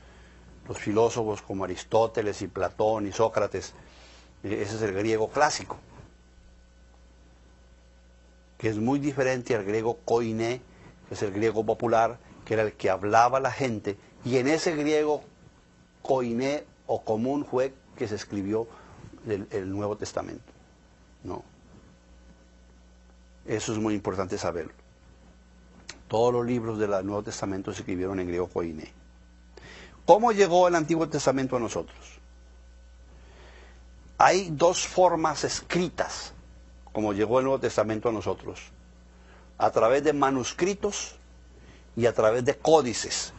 los filósofos como Aristóteles y Platón y Sócrates. Ese es el griego clásico, que es muy diferente al griego koiné, que es el griego popular, que era el que hablaba la gente, y en ese griego koiné o común fue que se escribió el Nuevo Testamento. ¿No? Eso es muy importante saberlo. Todos los libros del Nuevo Testamento se escribieron en griego koiné. ¿Cómo llegó el Antiguo Testamento a nosotros? Hay dos formas escritas como llegó el Nuevo Testamento a nosotros: a través de manuscritos y a través de códices.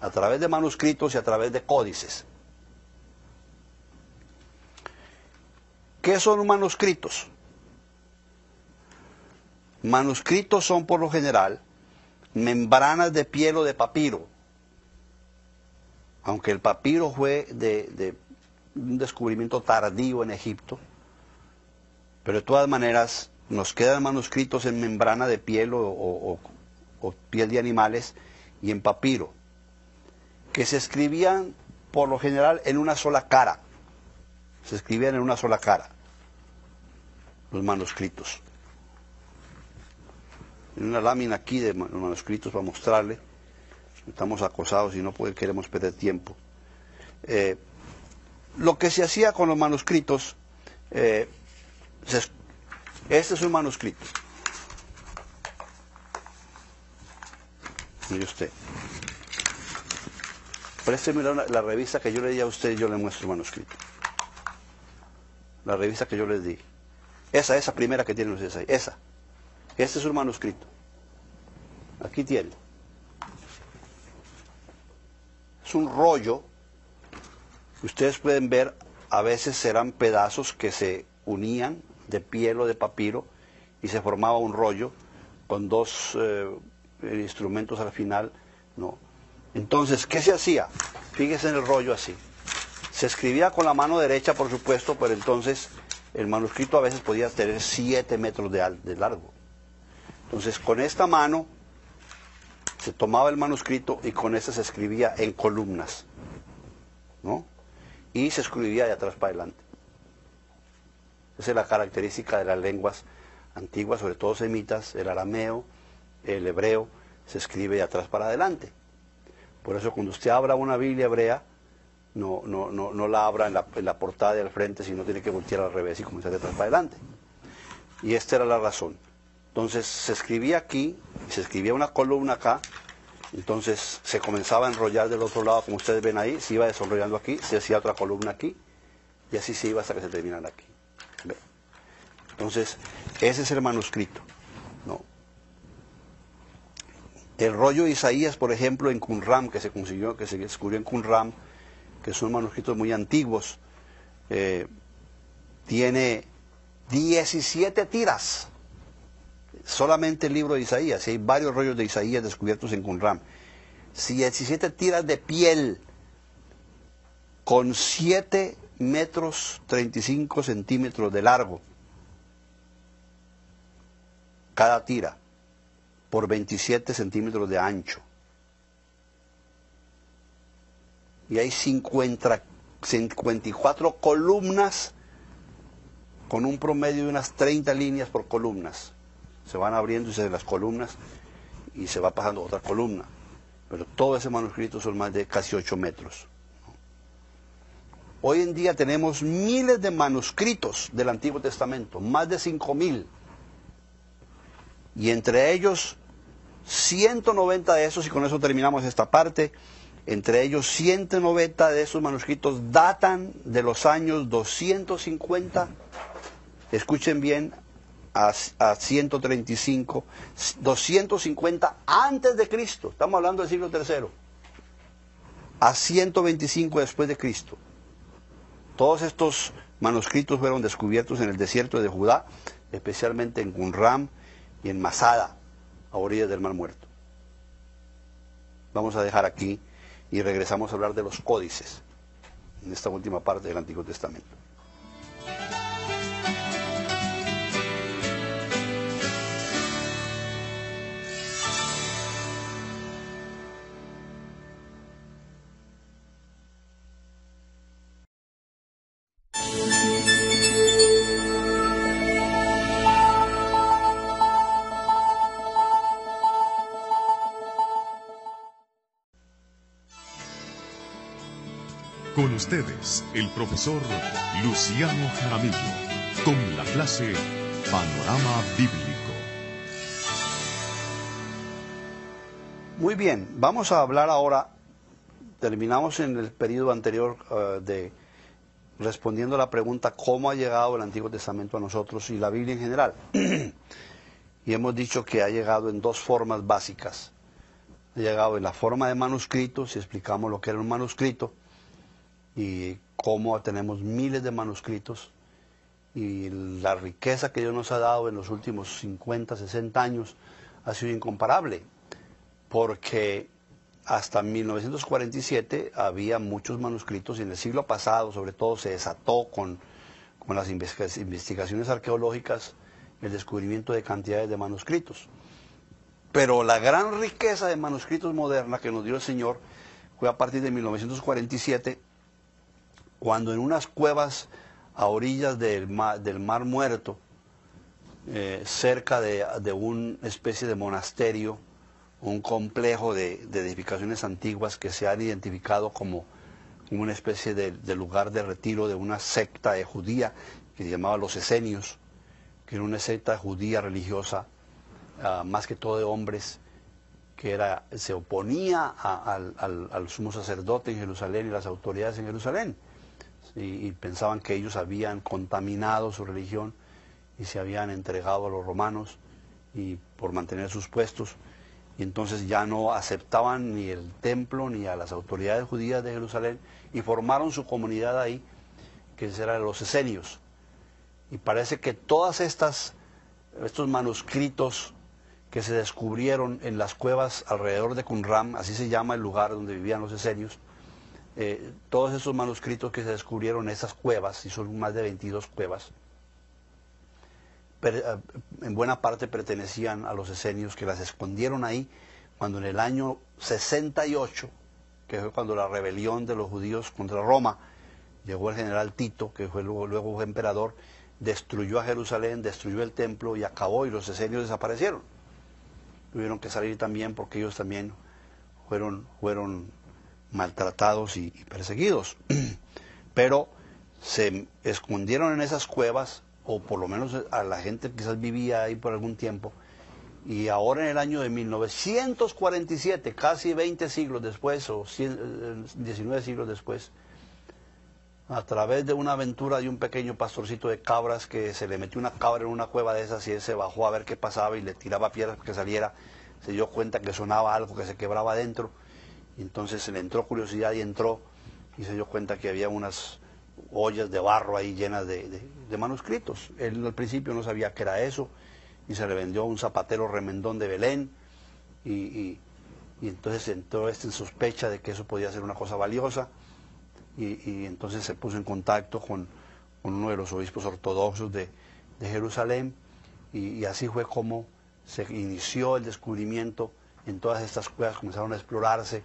A través de manuscritos y a través de códices. ¿Qué son manuscritos? Manuscritos son por lo general membranas de piel o de papiro. Aunque el papiro fue de un descubrimiento tardío en Egipto, pero de todas maneras nos quedan manuscritos en membrana de piel o piel de animales y en papiro, que se escribían por lo general en una sola cara. Se escribían en una sola cara los manuscritos. En una lámina aquí de los manuscritos para mostrarle. Estamos acosados y no queremos perder tiempo. Lo que se hacía con los manuscritos, Este es un manuscrito. Mire usted. Présteme la revista que yo le di a usted y yo le muestro el manuscrito. La revista que yo les di. Esa primera que tienen ustedes ahí. Esa. Este es un manuscrito. Aquí tiene. Es un rollo. Ustedes pueden ver, a veces serán pedazos que se unían de piel o de papiro y se formaba un rollo con dos instrumentos al final, ¿no? Entonces, ¿qué se hacía? Fíjese en el rollo así. Se escribía con la mano derecha, por supuesto, pero entonces el manuscrito a veces podía tener 7 metros de largo. Entonces, con esta mano se tomaba el manuscrito y con esta se escribía en columnas, ¿no? Y se escribía de atrás para adelante. Esa es la característica de las lenguas antiguas, sobre todo semitas, el arameo, el hebreo, se escribe de atrás para adelante. Por eso cuando usted abra una Biblia hebrea, no la abra en la portada de al frente, sino tiene que voltear al revés y comenzar de atrás para adelante. Y esta era la razón. Entonces se escribía aquí, se escribía una columna acá, entonces se comenzaba a enrollar del otro lado, como ustedes ven ahí, se iba desenrollando aquí, se hacía otra columna aquí, y así se iba hasta que se terminara aquí. ¿Ve? Entonces, ese es el manuscrito, ¿no? El rollo de Isaías, por ejemplo, en Qumran, que se descubrió en Qumran, que son manuscritos muy antiguos, tiene 17 tiras. Solamente el libro de Isaías, y hay varios rollos de Isaías descubiertos en Qumran. 17 tiras de piel, con 7 metros 35 centímetros de largo, cada tira, por 27 centímetros de ancho. Y hay 54 columnas, con un promedio de unas 30 líneas por columnas. Se van abriendo las columnas y se va pasando otra columna. Pero todo ese manuscrito son más de casi 8 metros. Hoy en día tenemos miles de manuscritos del Antiguo Testamento, más de 5.000. Y entre ellos, 190 de esos, y con eso terminamos esta parte, entre ellos 190 de esos manuscritos datan de los años 250, escuchen bien, a 135, 250 antes de Cristo, estamos hablando del siglo III, a 125 después de Cristo. Todos estos manuscritos fueron descubiertos en el desierto de Judá, especialmente en Qumran y en Masada, a orillas del Mar Muerto. Vamos a dejar aquí y regresamos a hablar de los códices en esta última parte del Antiguo Testamento. Con ustedes, el profesor Luciano Jaramillo, con la clase Panorama Bíblico. Muy bien, vamos a hablar ahora, terminamos en el periodo anterior respondiendo a la pregunta cómo ha llegado el Antiguo Testamento a nosotros y la Biblia en general. Y hemos dicho que ha llegado en dos formas básicas. Ha llegado en la forma de manuscritos, y explicamos lo que era un manuscrito, y cómo tenemos miles de manuscritos, y la riqueza que Dios nos ha dado en los últimos 50, 60 años ha sido incomparable, porque hasta 1947 había muchos manuscritos, y en el siglo pasado sobre todo se desató con las investigaciones arqueológicas el descubrimiento de cantidades de manuscritos. Pero la gran riqueza de manuscritos moderna que nos dio el Señor fue a partir de 1947, cuando en unas cuevas a orillas del Mar Muerto, cerca de una especie de monasterio, un complejo de edificaciones antiguas que se han identificado como una especie de lugar de retiro de una secta judía que se llamaba los esenios, que era una secta judía religiosa, más que todo de hombres, que se oponía al sumo sacerdote en Jerusalén y las autoridades en Jerusalén. Y pensaban que ellos habían contaminado su religión y se habían entregado a los romanos y por mantener sus puestos. Y entonces ya no aceptaban ni el templo ni a las autoridades judías de Jerusalén y formaron su comunidad ahí, que eran los esenios. Y parece que todas estos manuscritos que se descubrieron en las cuevas alrededor de Qumran, así se llama el lugar donde vivían los esenios, todos esos manuscritos que se descubrieron en esas cuevas, y son más de 22 cuevas, en buena parte pertenecían a los esenios, que las escondieron ahí cuando en el año 68, que fue cuando la rebelión de los judíos contra Roma, llegó el general Tito, que fue luego fue emperador, destruyó a Jerusalén, destruyó el templo y acabó, y los esenios desaparecieron. Tuvieron que salir también porque ellos también fueron maltratados y perseguidos. Pero se escondieron en esas cuevas, o por lo menos a la gente quizás vivía ahí por algún tiempo, y ahora en el año de 1947, casi 20 siglos después, o 19 siglos después, a través de una aventura de un pequeño pastorcito de cabras, que se le metió una cabra en una cueva de esas y él se bajó a ver qué pasaba y le tiraba piedras para que saliera, se dio cuenta que sonaba algo que se quebraba adentro, y entonces se le entró curiosidad y entró, y se dio cuenta que había unas ollas de barro ahí llenas de manuscritos. Él al principio no sabía qué era eso, y se le vendió a un zapatero remendón de Belén, y entonces entró en sospecha de que eso podía ser una cosa valiosa, y entonces se puso en contacto con uno de los obispos ortodoxos de Jerusalén, y así fue como se inició el descubrimiento. En todas estas cuevas comenzaron a explorarse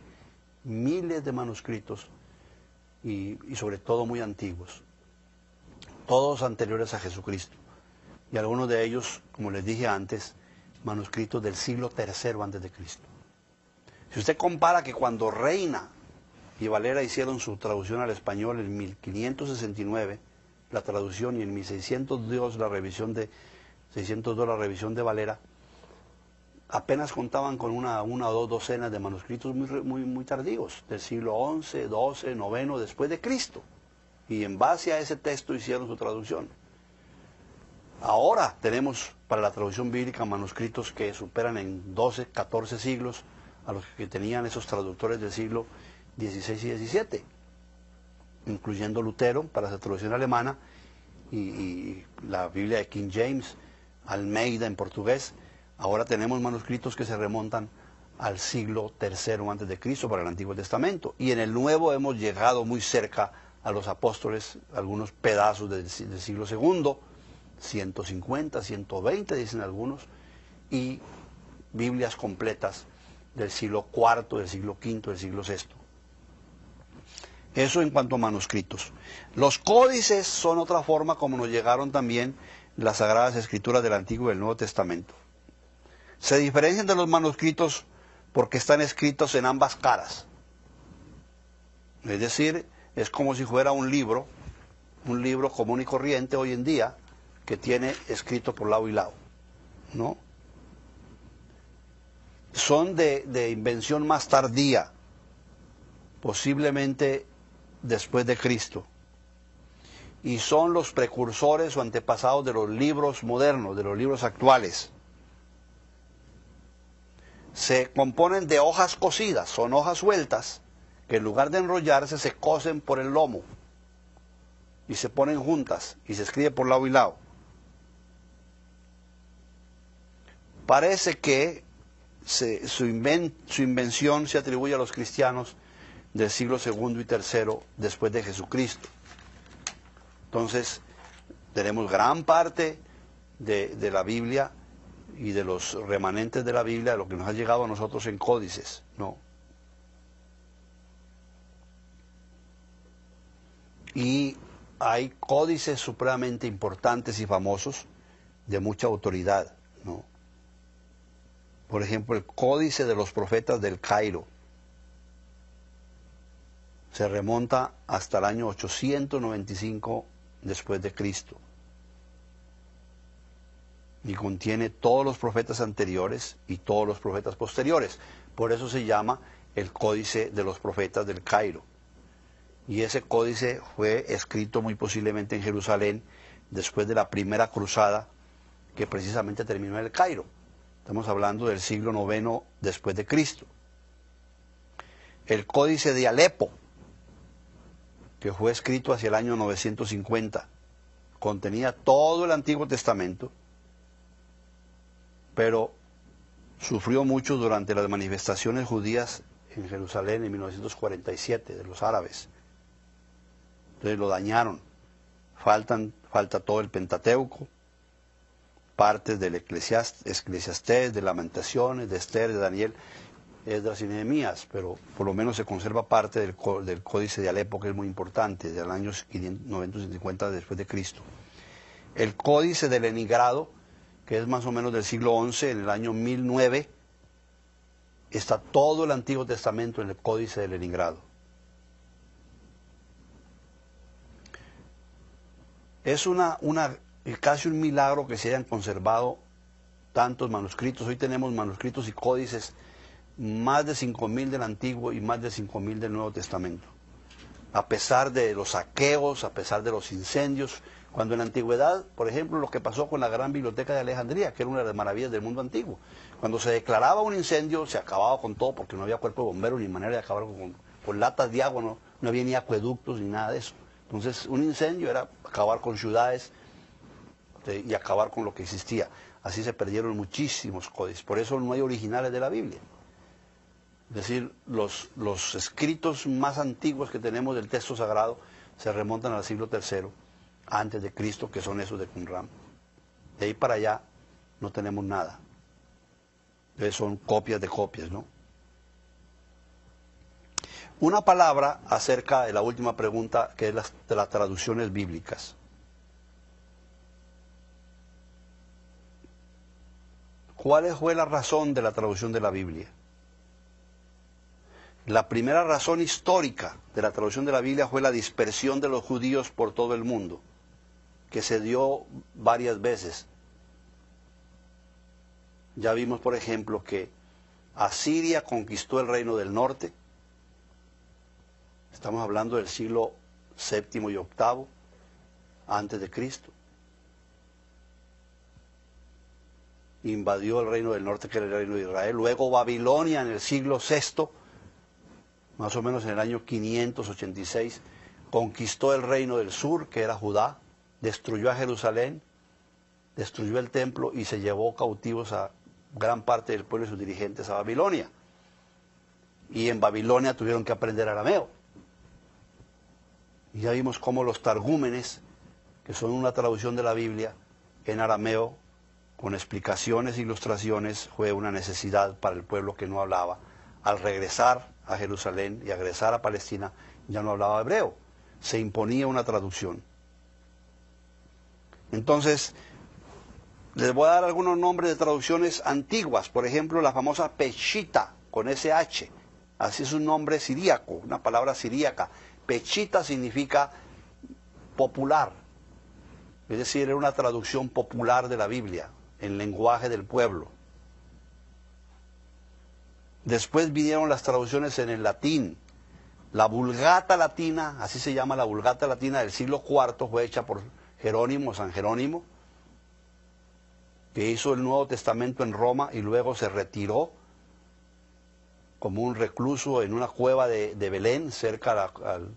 miles de manuscritos, y sobre todo muy antiguos, todos anteriores a Jesucristo, y algunos de ellos, como les dije antes, manuscritos del siglo III antes de Cristo. Si usted compara que cuando Reina y Valera hicieron su traducción al español en 1569, la traducción, y en 1602 la revisión de Valera, apenas contaban con una o dos docenas de manuscritos muy tardíos, del siglo XI, XII, IX después de Cristo. Y en base a ese texto hicieron su traducción. Ahora tenemos para la traducción bíblica manuscritos que superan en 12, 14 siglos a los que tenían esos traductores del siglo XVI y XVII, incluyendo Lutero para la traducción alemana, y la Biblia de King James, Almeida en portugués. Ahora tenemos manuscritos que se remontan al siglo III antes de Cristo para el Antiguo Testamento, y en el Nuevo hemos llegado muy cerca a los apóstoles, algunos pedazos del siglo II, 150, 120 dicen algunos, y Biblias completas del siglo IV, del siglo V, del siglo VI. Eso en cuanto a manuscritos. Los códices son otra forma como nos llegaron también las Sagradas Escrituras del Antiguo y del Nuevo Testamento. Se diferencian de los manuscritos porque están escritos en ambas caras. Es decir, es como si fuera un libro común y corriente hoy en día, que tiene escrito por lado y lado, ¿no? Son de invención más tardía, posiblemente después de Cristo, y son los precursores o antepasados de los libros modernos, de los libros actuales. Se componen de hojas cosidas, son hojas sueltas, que en lugar de enrollarse se cosen por el lomo, y se ponen juntas, y se escribe por lado y lado. Parece que su invención se atribuye a los cristianos del siglo II y III después de Jesucristo. Entonces, tenemos gran parte de la Biblia y de los remanentes de la Biblia, de lo que nos ha llegado a nosotros en códices, ¿no? Y hay códices supremamente importantes y famosos de mucha autoridad, ¿no? Por ejemplo, el Códice de los Profetas del Cairo se remonta hasta el año 895 después de Cristo. y contiene todos los profetas anteriores y todos los profetas posteriores. Por eso se llama el Códice de los Profetas del Cairo. Y ese códice fue escrito muy posiblemente en Jerusalén después de la primera cruzada que precisamente terminó en el Cairo. Estamos hablando del siglo IX después de Cristo. El Códice de Alepo, que fue escrito hacia el año 950, contenía todo el Antiguo Testamento, pero sufrió mucho durante las manifestaciones judías en Jerusalén en 1947 de los árabes. Entonces lo dañaron. Falta todo el Pentateuco, partes del Eclesiastés, de Lamentaciones, de Esther, de Daniel, Esdras y Nehemías, pero por lo menos se conserva parte del Códice de Alepo, que es muy importante, del año 950 después de Cristo. El Códice de Leningrado, que es más o menos del siglo XI, en el año 1009, está todo el Antiguo Testamento en el Códice de Leningrado. Es casi un milagro que se hayan conservado tantos manuscritos. Hoy tenemos manuscritos y códices, más de 5.000 del Antiguo y más de 5.000 del Nuevo Testamento. A pesar de los saqueos, a pesar de los incendios, cuando en la antigüedad, por ejemplo, lo que pasó con la gran biblioteca de Alejandría, que era una de las maravillas del mundo antiguo, cuando se declaraba un incendio, se acababa con todo, porque no había cuerpo de bomberos ni manera de acabar con latas de agua, no había ni acueductos ni nada de eso. Entonces, un incendio era acabar con ciudades y acabar con lo que existía. Así se perdieron muchísimos códices. Por eso no hay originales de la Biblia. Es decir, los escritos más antiguos que tenemos del texto sagrado se remontan al siglo III antes de Cristo, que son esos de Qumran. De ahí para allá no tenemos nada. Entonces son copias de copias, ¿no? Una palabra acerca de la última pregunta, que es de las traducciones bíblicas. ¿Cuál fue la razón de la traducción de la Biblia? La primera razón histórica de la traducción de la Biblia fue la dispersión de los judíos por todo el mundo, que se dio varias veces. Ya vimos, por ejemplo, que Asiria conquistó el reino del norte. Estamos hablando del siglo VII y VIII antes de Cristo. Invadió el reino del norte, que era el reino de Israel. Luego Babilonia en el siglo VI, más o menos en el año 586, conquistó el reino del sur, que era Judá, destruyó a Jerusalén, destruyó el templo y se llevó cautivos a gran parte del pueblo y sus dirigentes a Babilonia. Y en Babilonia tuvieron que aprender arameo. Y ya vimos cómo los targúmenes, que son una traducción de la Biblia en arameo, con explicaciones e ilustraciones, fue una necesidad para el pueblo que no hablaba. Al regresar a Jerusalén y regresar a Palestina, ya no hablaba hebreo. Se imponía una traducción. Entonces, les voy a dar algunos nombres de traducciones antiguas. Por ejemplo, la famosa Peshita, con SH. Así es un nombre siríaco, una palabra siríaca. Peshita significa popular. Es decir, era una traducción popular de la Biblia, en lenguaje del pueblo. Después vinieron las traducciones en el latín. La Vulgata Latina, así se llama la Vulgata Latina del siglo IV, fue hecha por Jerónimo, San Jerónimo, que hizo el Nuevo Testamento en Roma y luego se retiró como un recluso en una cueva de Belén, cerca al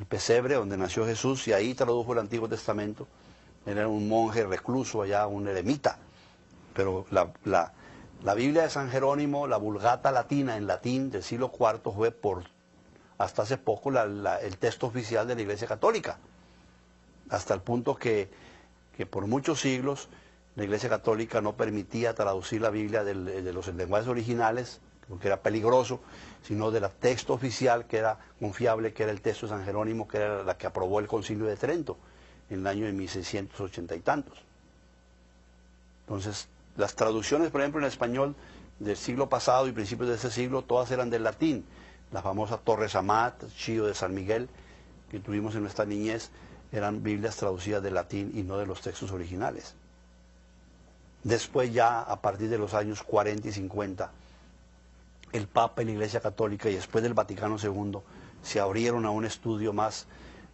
pesebre donde nació Jesús, y ahí tradujo el Antiguo Testamento. Él era un monje recluso allá, un eremita. Pero la Biblia de San Jerónimo, la Vulgata Latina en latín del siglo IV, fue hasta hace poco el texto oficial de la Iglesia Católica. Hasta el punto que por muchos siglos la Iglesia Católica no permitía traducir la Biblia de los lenguajes originales, porque era peligroso, sino del texto oficial, que era confiable, que era el texto de San Jerónimo, que era la que aprobó el Concilio de Trento en el año de 1680 y tantos. Entonces, las traducciones, por ejemplo, en español del siglo pasado y principios de ese siglo, todas eran del latín. La famosa Torres Amat, Chío de San Miguel, que tuvimos en nuestra niñez, eran Biblias traducidas del latín y no de los textos originales. Después ya, a partir de los años 40 y 50, el Papa y la Iglesia Católica, y después del Vaticano II, se abrieron a un estudio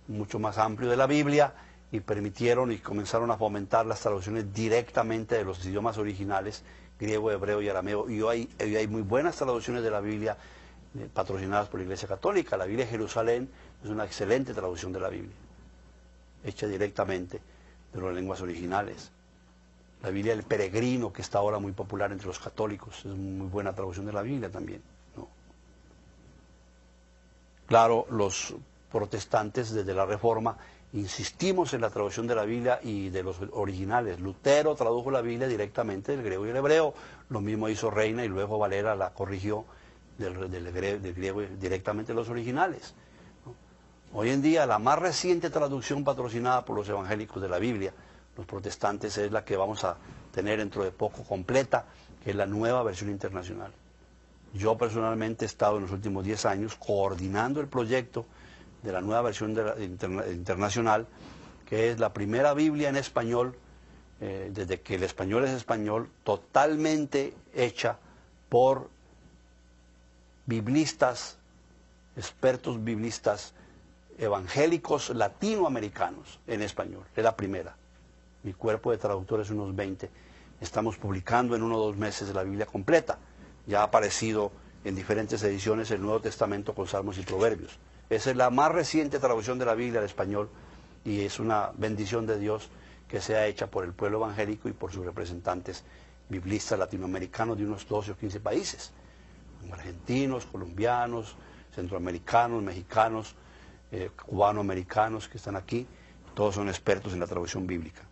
mucho más amplio de la Biblia, y permitieron y comenzaron a fomentar las traducciones directamente de los idiomas originales, griego, hebreo y arameo. Y hoy hay muy buenas traducciones de la Biblia patrocinadas por la Iglesia Católica. La Biblia de Jerusalén es una excelente traducción de la Biblia, hecha directamente de las lenguas originales. La Biblia del Peregrino, que está ahora muy popular entre los católicos, es muy buena traducción de la Biblia también, ¿no? Claro, los protestantes desde la Reforma insistimos en la traducción de la Biblia y de los originales. Lutero tradujo la Biblia directamente del griego y el hebreo, lo mismo hizo Reina y luego Valera la corrigió del griego directamente de los originales, ¿no? Hoy en día la más reciente traducción patrocinada por los evangélicos de la Biblia, los protestantes, es la que vamos a tener dentro de poco completa, que es la nueva versión internacional. Yo personalmente he estado en los últimos 10 años coordinando el proyecto de la nueva versión internacional, que es la primera Biblia en español, desde que el español es español, totalmente hecha por biblistas, expertos biblistas evangélicos latinoamericanos en español. Es la primera. Mi cuerpo de traductores, unos 20. Estamos publicando en 1 o 2 meses la Biblia completa. Ya ha aparecido en diferentes ediciones el Nuevo Testamento con Salmos y Proverbios. Esa es la más reciente traducción de la Biblia al español, y es una bendición de Dios que sea hecha por el pueblo evangélico y por sus representantes biblistas latinoamericanos de unos 12 o 15 países. Argentinos, colombianos, centroamericanos, mexicanos, cubanoamericanos que están aquí. Todos son expertos en la traducción bíblica.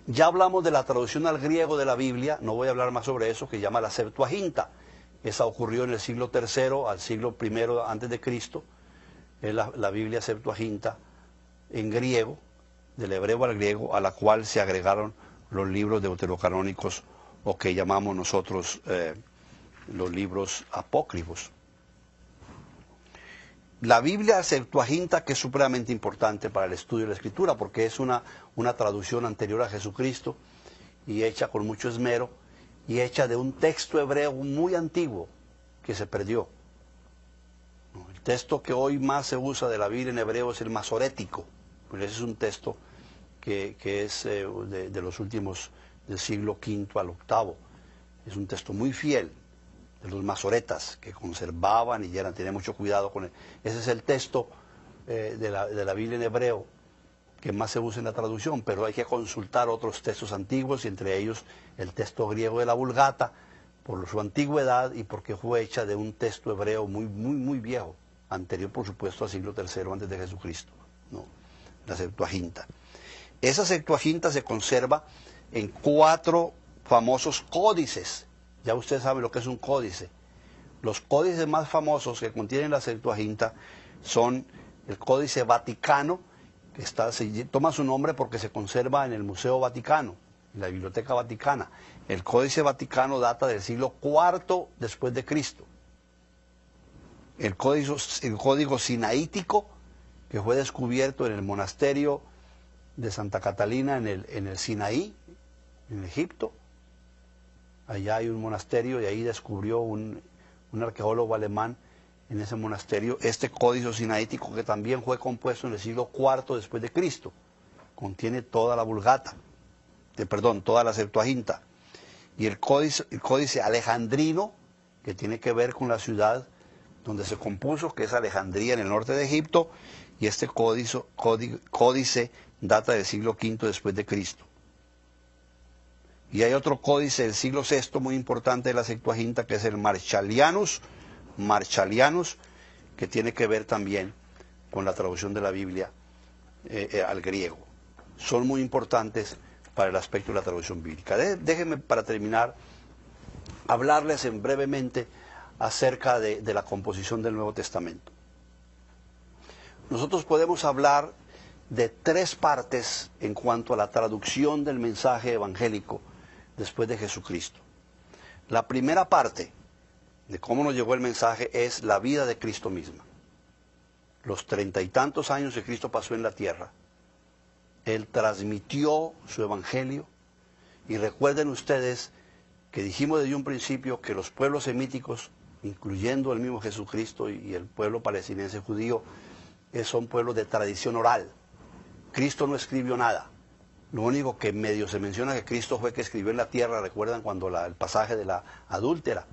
Ya hablamos de la traducción al griego de la Biblia, no voy a hablar más sobre eso, que se llama la Septuaginta. Esa ocurrió en el siglo III al siglo I antes de Cristo. Es la Biblia Septuaginta en griego, del hebreo al griego, a la cual se agregaron los libros deuterocanónicos, o que llamamos nosotros los libros apócrifos. La Biblia Septuaginta, que es supremamente importante para el estudio de la Escritura, porque es una traducción anterior a Jesucristo y hecha con mucho esmero, y hecha de un texto hebreo muy antiguo que se perdió. El texto que hoy más se usa de la Biblia en hebreo es el masorético, pues ese es un texto que es de los últimos, del siglo V al VIII. Es un texto muy fiel, de los masoretas, que conservaban y tenían mucho cuidado con él. Ese es el texto de la Biblia en hebreo que más se usa en la traducción, pero hay que consultar otros textos antiguos, y entre ellos el texto griego de la Vulgata, por su antigüedad y porque fue hecha de un texto hebreo muy viejo, anterior por supuesto al siglo III antes de Jesucristo, ¿no? La Septuaginta. Esa Septuaginta se conserva en 4 famosos códices. Ya usted sabe lo que es un códice. Los códices más famosos que contienen la Septuaginta son el Códice Vaticano, que toma su nombre porque se conserva en el Museo Vaticano, en la Biblioteca Vaticana. El Códice Vaticano data del siglo IV después de Cristo. El Código Sinaítico, que fue descubierto en el monasterio de Santa Catalina en el Sinaí, en Egipto. Allá hay un monasterio y ahí descubrió un arqueólogo alemán en ese monasterio este códice sinaítico, que también fue compuesto en el siglo IV después de Cristo. Contiene toda la Vulgata, toda la Septuaginta. Y el códice alejandrino, que tiene que ver con la ciudad donde se compuso, que es Alejandría en el norte de Egipto, y este códice data del siglo V después de Cristo. Y hay otro códice del siglo VI muy importante de la Septuaginta, que es el Marchalianus, que tiene que ver también con la traducción de la Biblia al griego. Son muy importantes para el aspecto de la traducción bíblica. Déjenme, para terminar, hablarles brevemente acerca de la composición del Nuevo Testamento. Nosotros podemos hablar de 3 partes en cuanto a la traducción del mensaje evangélico después de Jesucristo. La primera parte de cómo nos llegó el mensaje es la vida de Cristo misma. Los 30 y tantos años que Cristo pasó en la tierra, Él transmitió su evangelio Y recuerden ustedes que dijimos desde un principio que los pueblos semíticos, incluyendo el mismo Jesucristo y el pueblo palestinense judío, son pueblos de tradición oral. Cristo no escribió nada. Lo único que medio se menciona que Cristo fue que escribió en la tierra, recuerdan cuando el pasaje de la adúltera,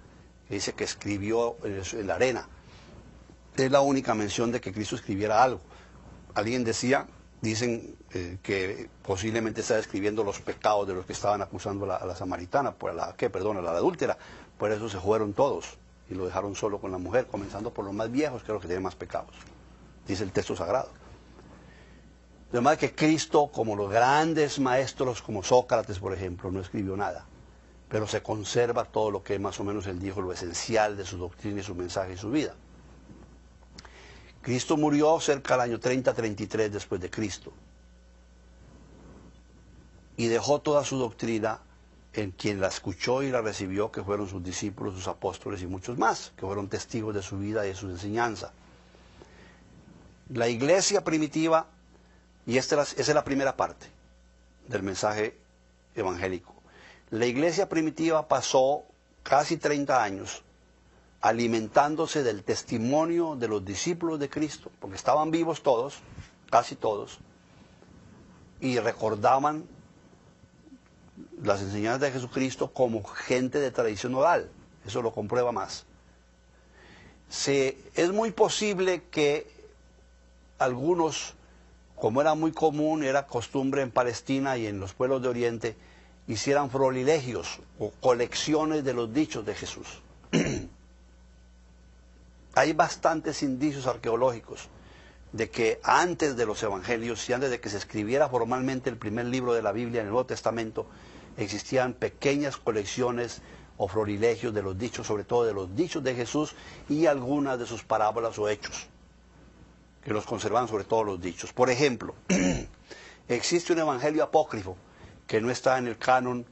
que dice que escribió en la arena. Es la única mención de que Cristo escribiera algo. Alguien decía, dicen que posiblemente estaba escribiendo los pecados de los que estaban acusando a la samaritana, a la adúltera. Por eso se fueron todos y lo dejaron solo con la mujer, comenzando por los más viejos, que son los que tienen más pecados, dice el texto sagrado. De manera que Cristo, como los grandes maestros, como Sócrates, por ejemplo, no escribió nada, pero se conserva todo lo que más o menos él dijo, lo esencial de su doctrina y su mensaje y su vida. Cristo murió cerca del año 30-33 después de Cristo y dejó toda su doctrina en quien la escuchó y la recibió, que fueron sus discípulos, sus apóstoles y muchos más, que fueron testigos de su vida y de su enseñanza. La iglesia primitiva, y esa es la primera parte del mensaje evangélico. La iglesia primitiva pasó casi 30 años alimentándose del testimonio de los discípulos de Cristo, porque estaban vivos todos, casi todos, y recordaban las enseñanzas de Jesucristo como gente de tradición oral. Eso lo comprueba más. Es muy posible que algunos, como era muy común, era costumbre en Palestina y en los pueblos de Oriente, hicieran florilegios o colecciones de los dichos de Jesús. Hay bastantes indicios arqueológicos de que antes de los evangelios y antes de que se escribiera formalmente el primer libro de la Biblia en el Nuevo Testamento, existían pequeñas colecciones o florilegios de los dichos, sobre todo de los dichos de Jesús y algunas de sus parábolas o hechos, que los conservan, sobre todo los dichos. Por ejemplo, existe un evangelio apócrifo que no está en el canon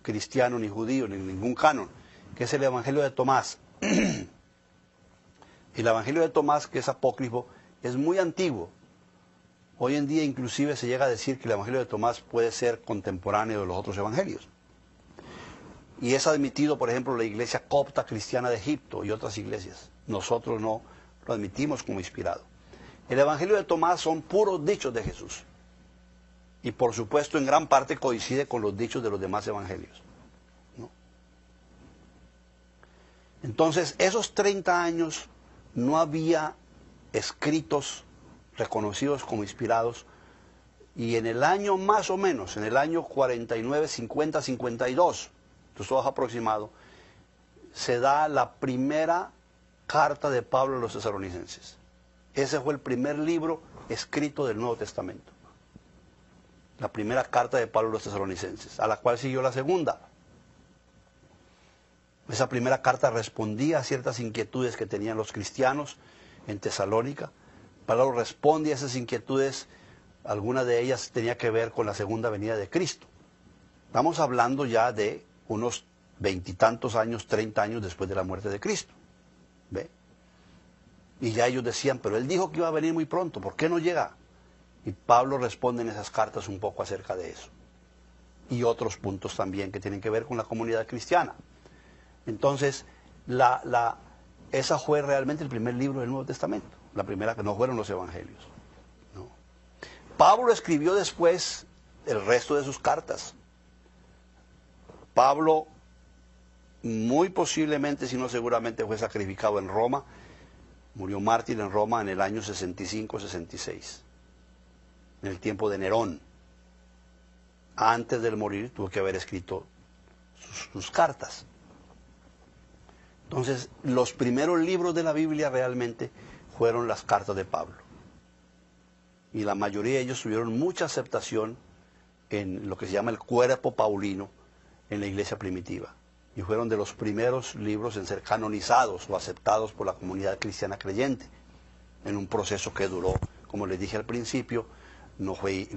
cristiano ni judío, ni en ningún canon, que es el evangelio de Tomás. El evangelio de Tomás, que es apócrifo, es muy antiguo. Hoy en día inclusive se llega a decir que el evangelio de Tomás puede ser contemporáneo de los otros evangelios. Y es admitido, por ejemplo, la iglesia copta cristiana de Egipto y otras iglesias. Nosotros no lo admitimos como inspirado. El evangelio de Tomás son puros dichos de Jesús. Y por supuesto en gran parte coincide con los dichos de los demás evangelios, ¿no? Entonces, esos 30 años no había escritos reconocidos como inspirados, y en el año más o menos, en el año 49, 50, 52, entonces todo es aproximado, se da la primera carta de Pablo a los tesalonicenses. Ese fue el primer libro escrito del Nuevo Testamento. La primera carta de Pablo a los tesalonicenses, a la cual siguió la segunda. Esa primera carta respondía a ciertas inquietudes que tenían los cristianos en Tesalónica. Pablo responde a esas inquietudes, algunas de ellas tenía que ver con la segunda venida de Cristo. Estamos hablando ya de unos 20 y tantos años, 30 años después de la muerte de Cristo. ¿Ve? Y ya ellos decían, pero él dijo que iba a venir muy pronto, ¿por qué no llega? Y Pablo responde en esas cartas un poco acerca de eso. Y otros puntos también que tienen que ver con la comunidad cristiana. Entonces, esa fue realmente el primer libro del Nuevo Testamento. La primera, que no fueron los evangelios, ¿no? Pablo escribió después el resto de sus cartas. Pablo, muy posiblemente, si no seguramente, fue sacrificado en Roma. Murió mártir en Roma en el año 65-66, en el tiempo de Nerón. Antes de morir tuvo que haber escrito sus cartas. Entonces, los primeros libros de la Biblia realmente fueron las cartas de Pablo. Y la mayoría de ellos tuvieron mucha aceptación en lo que se llama el cuerpo paulino en la iglesia primitiva. Y fueron de los primeros libros en ser canonizados o aceptados por la comunidad cristiana creyente, en un proceso que duró, como les dije al principio, no fue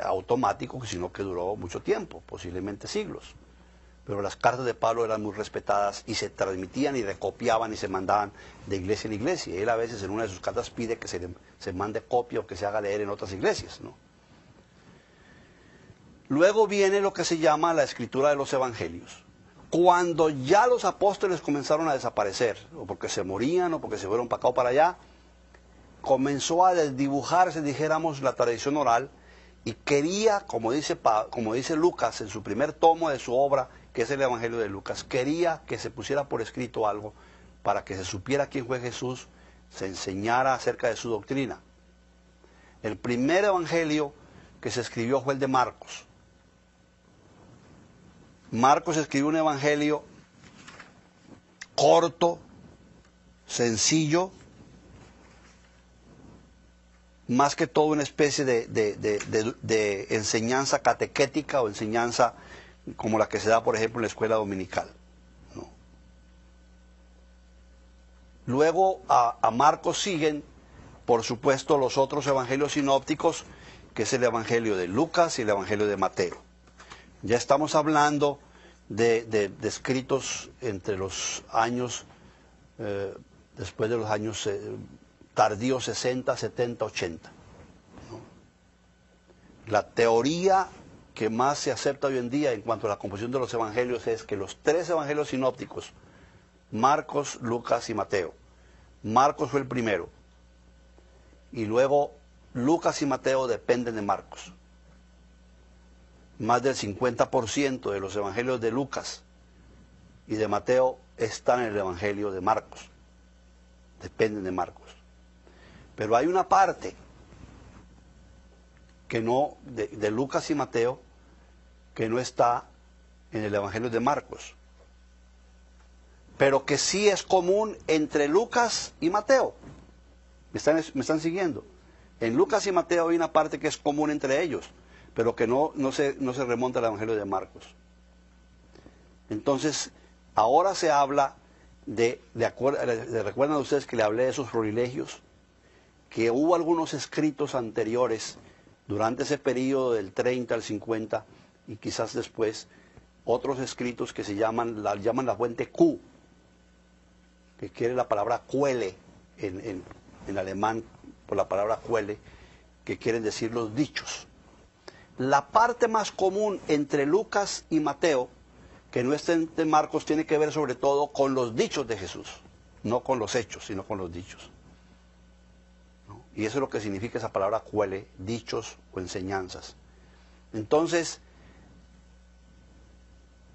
automático, sino que duró mucho tiempo, posiblemente siglos. Pero las cartas de Pablo eran muy respetadas y se transmitían y recopiaban y se mandaban de iglesia en iglesia. Y él a veces en una de sus cartas pide que se mande copia o que se haga leer en otras iglesias, ¿no? Luego viene lo que se llama la escritura de los evangelios. Cuando ya los apóstoles comenzaron a desaparecer, o porque se morían, o porque se fueron para acá o para allá, comenzó a desdibujarse, dijéramos, la tradición oral, y quería, como dice Lucas en su primer tomo de su obra, que es el Evangelio de Lucas, quería que se pusiera por escrito algo para que se supiera quién fue Jesús, se enseñara acerca de su doctrina. El primer evangelio que se escribió fue el de Marcos. Marcos escribió un evangelio corto, sencillo, más que todo una especie de enseñanza catequética o enseñanza como la que se da, por ejemplo, en la escuela dominical, ¿no? Luego a Marcos siguen, por supuesto, los otros evangelios sinópticos, que es el evangelio de Lucas y el evangelio de Mateo. Ya estamos hablando de escritos entre los años, después de los años tardíos 60, 70, 80. ¿No? La teoría que más se acepta hoy en día en cuanto a la composición de los evangelios es que los tres evangelios sinópticos, Marcos, Lucas y Mateo, Marcos fue el primero, y luego Lucas y Mateo dependen de Marcos. Más del 50% de los evangelios de Lucas y de Mateo están en el evangelio de Marcos, dependen de Marcos. Pero hay una parte que no, de Lucas y Mateo, que no está en el evangelio de Marcos, pero que sí es común entre Lucas y Mateo. ¿Me están siguiendo? En Lucas y Mateo hay una parte que es común entre ellos, pero que no se remonta al evangelio de Marcos. Entonces, ahora se habla recuerdan ustedes que le hablé de esos florilegios, que hubo algunos escritos anteriores durante ese periodo del 30 al 50 y quizás después, otros escritos que se llaman la fuente Q, que quiere la palabra Quelle en alemán, por la palabra Quelle, que quieren decir los dichos. La parte más común entre Lucas y Mateo, que no está entre Marcos, tiene que ver sobre todo con los dichos de Jesús, no con los hechos, sino con los dichos. ¿No? Y eso es lo que significa esa palabra Quelle, dichos o enseñanzas. Entonces,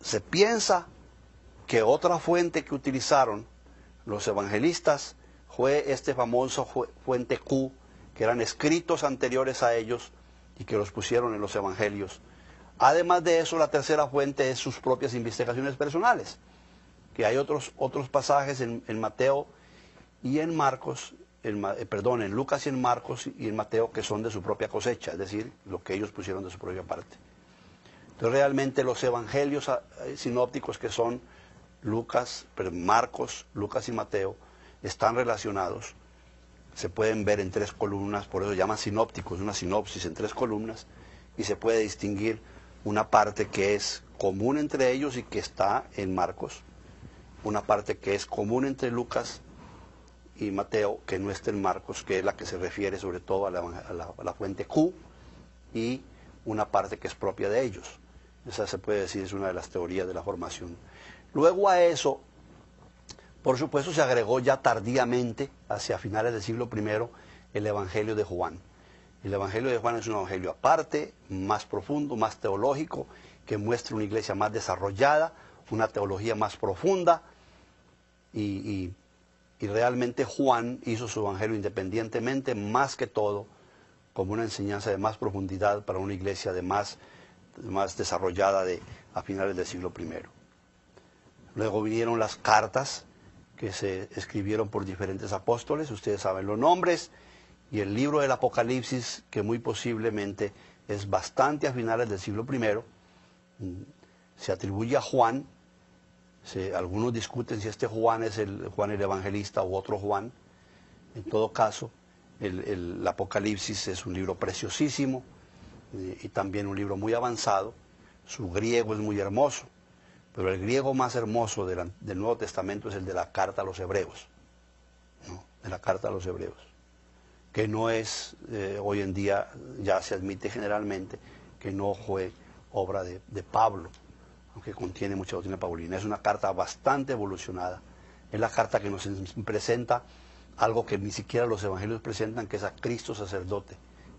se piensa que otra fuente que utilizaron los evangelistas fue este famoso fuente Q, que eran escritos anteriores a ellos y que los pusieron en los evangelios. Además de eso, la tercera fuente es sus propias investigaciones personales, que hay otros pasajes en Mateo y en Marcos, en Lucas y en Marcos y en Mateo, que son de su propia cosecha, es decir, lo que ellos pusieron de su propia parte. Entonces realmente los evangelios sinópticos, que son Marcos, Lucas y Mateo, están relacionados. Se pueden ver en tres columnas, por eso se llaman sinópticos, una sinopsis en tres columnas, y se puede distinguir una parte que es común entre ellos y que está en Marcos, una parte que es común entre Lucas y Mateo, que no está en Marcos, que es la que se refiere sobre todo a la fuente Q, y una parte que es propia de ellos. Esa se puede decir es una de las teorías de la formación. Luego a eso, por supuesto, se agregó ya tardíamente, hacia finales del siglo I, el Evangelio de Juan. El Evangelio de Juan es un evangelio aparte, más profundo, más teológico, que muestra una iglesia más desarrollada, una teología más profunda, y realmente Juan hizo su evangelio independientemente, más que todo, como una enseñanza de más profundidad para una iglesia más desarrollada a finales del siglo I. Luego vinieron las cartas que se escribieron por diferentes apóstoles, ustedes saben los nombres, y el libro del Apocalipsis, que muy posiblemente es bastante a finales del siglo I, se atribuye a Juan. Algunos discuten si este Juan es Juan el Evangelista u otro Juan. En todo caso, el Apocalipsis es un libro preciosísimo y también un libro muy avanzado. Su griego es muy hermoso, pero el griego más hermoso del Nuevo Testamento es el de la Carta a los Hebreos, ¿no? De la Carta a los Hebreos, que no es, hoy en día ya se admite generalmente, que no fue obra de Pablo, aunque contiene mucha doctrina paulina. Es una carta bastante evolucionada. Es la carta que nos presenta algo que ni siquiera los evangelios presentan, que es a Cristo sacerdote.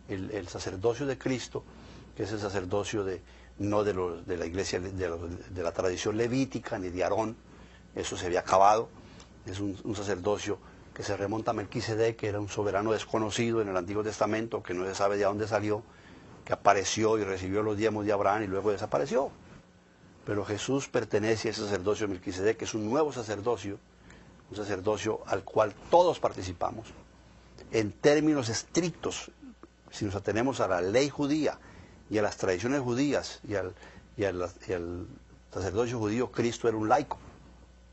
El sacerdocio de Cristo, que es el sacerdocio no de la iglesia, de la tradición levítica, ni de Aarón, eso se había acabado. Es un sacerdocio que se remonta a Melquisedec, que era un soberano desconocido en el Antiguo Testamento, que no se sabe de dónde salió, que apareció y recibió los diezmos de Abraham y luego desapareció. Pero Jesús pertenece a ese sacerdocio de Melquisedec, que es un nuevo sacerdocio, un sacerdocio al cual todos participamos. En términos estrictos, si nos atenemos a la ley judía y a las tradiciones judías y al sacerdocio judío, Cristo era un laico,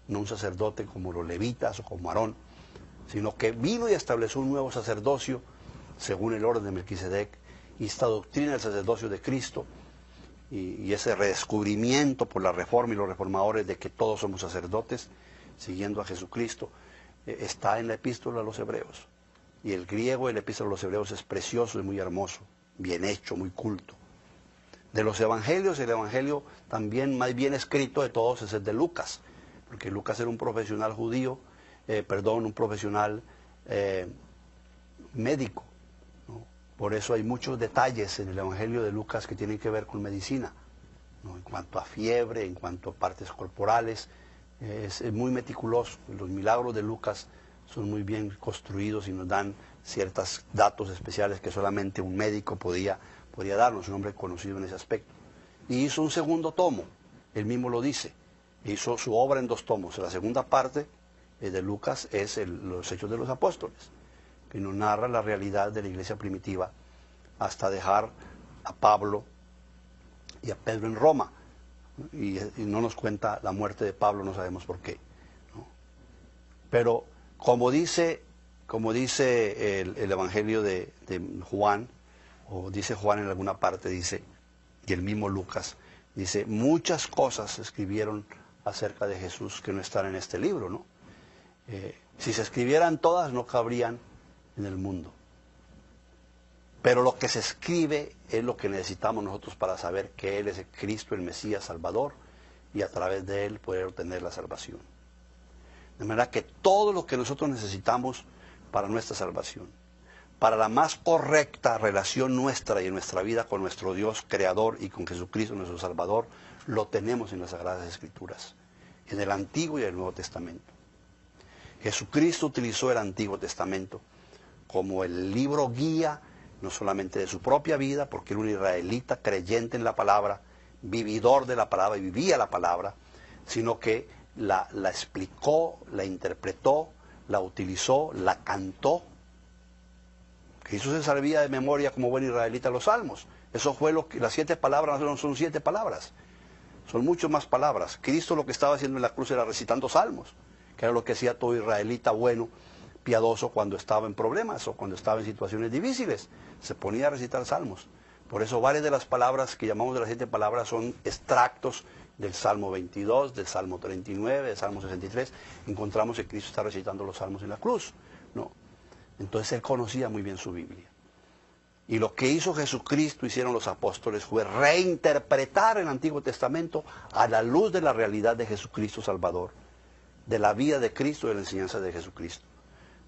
no un sacerdote como los levitas o como Aarón, sino que vino y estableció un nuevo sacerdocio según el orden de Melquisedec, y esta doctrina del sacerdocio de Cristo y ese redescubrimiento por la Reforma y los reformadores de que todos somos sacerdotes siguiendo a Jesucristo, está en la epístola a los Hebreos. Y el griego de la epístola a los Hebreos es precioso y muy hermoso, bien hecho, muy culto. De los evangelios, el evangelio también más bien escrito de todos es el de Lucas, porque Lucas era un profesional judío, un profesional médico, ¿no? Por eso hay muchos detalles en el evangelio de Lucas que tienen que ver con medicina, ¿no? En cuanto a fiebre, en cuanto a partes corporales, es muy meticuloso. Los milagros de Lucas son muy bien construidos y nos dan ciertos datos especiales que solamente un médico podía darnos, un hombre conocido en ese aspecto. Y hizo un segundo tomo, él mismo lo dice, hizo su obra en 2 tomos. La segunda parte de Lucas es los Hechos de los Apóstoles, que nos narra la realidad de la iglesia primitiva hasta dejar a Pablo y a Pedro en Roma. Y no nos cuenta la muerte de Pablo, no sabemos por qué, ¿no? Pero como dice el Evangelio de Juan, o dice Juan en alguna parte, dice, y el mismo Lucas, dice, muchas cosas se escribieron acerca de Jesús que no están en este libro, ¿no? Si se escribieran todas, no cabrían en el mundo. Pero lo que se escribe es lo que necesitamos nosotros para saber que Él es el Cristo, el Mesías Salvador, y a través de Él poder obtener la salvación. De manera que todo lo que nosotros necesitamos para nuestra salvación, para la más correcta relación nuestra y en nuestra vida con nuestro Dios Creador y con Jesucristo nuestro Salvador, lo tenemos en las Sagradas Escrituras, en el Antiguo y el Nuevo Testamento. Jesucristo utilizó el Antiguo Testamento como el libro guía, no solamente de su propia vida, porque era un israelita creyente en la palabra, vividor de la palabra y vivía la palabra, sino que la explicó, la interpretó, la utilizó, la cantó. Jesús se sabía de memoria como buen israelita los salmos. Eso fue lo que las 7 palabras no son 7 palabras, son mucho más palabras. Cristo lo que estaba haciendo en la cruz era recitando salmos, que era lo que hacía todo israelita bueno, piadoso, cuando estaba en problemas o cuando estaba en situaciones difíciles. Se ponía a recitar salmos. Por eso varias de las palabras que llamamos de las 7 palabras son extractos del Salmo 22, del Salmo 39, del Salmo 63. Encontramos que Cristo está recitando los salmos en la cruz, ¿no? Entonces Él conocía muy bien su Biblia. Y lo que hizo Jesucristo, hicieron los apóstoles, fue reinterpretar el Antiguo Testamento a la luz de la realidad de Jesucristo Salvador, de la vida de Cristo y de la enseñanza de Jesucristo.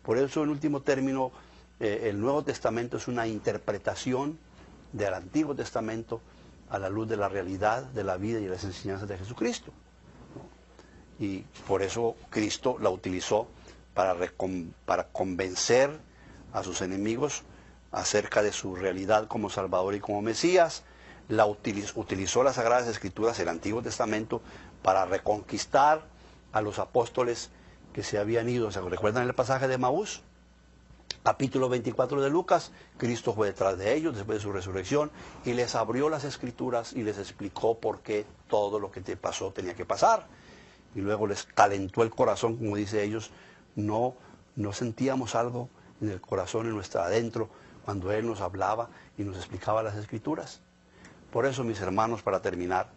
Por eso, en último término, el Nuevo Testamento es una interpretación del Antiguo Testamento a la luz de la realidad de la vida y de las enseñanzas de Jesucristo, ¿no? Y por eso Cristo la utilizó para convencer a sus enemigos acerca de su realidad como Salvador y como Mesías. Utilizó las Sagradas Escrituras, el Antiguo Testamento, para reconquistar a los apóstoles que se habían ido. ¿Se recuerdan el pasaje de Maús? Capítulo 24 de Lucas. Cristo fue detrás de ellos después de su resurrección y les abrió las Escrituras y les explicó por qué todo lo que te pasó tenía que pasar. Y luego les calentó el corazón, como dice ellos. No sentíamos algo en el corazón, en nuestra adentro, cuando Él nos hablaba y nos explicaba las Escrituras. Por eso, mis hermanos, para terminar,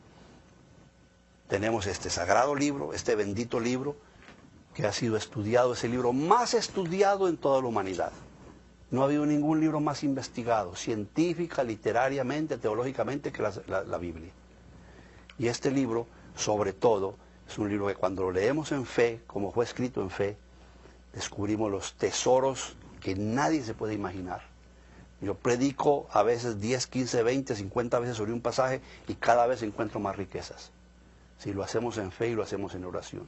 tenemos este sagrado libro, este bendito libro, que ha sido estudiado, es el libro más estudiado en toda la humanidad. No ha habido ningún libro más investigado, científica, literariamente, teológicamente, que la Biblia. Y este libro, sobre todo, es un libro que cuando lo leemos en fe, como fue escrito en fe, descubrimos los tesoros que nadie se puede imaginar. Yo predico a veces 10, 15, 20, 50 veces sobre un pasaje y cada vez encuentro más riquezas. Si lo hacemos en fe y lo hacemos en oración.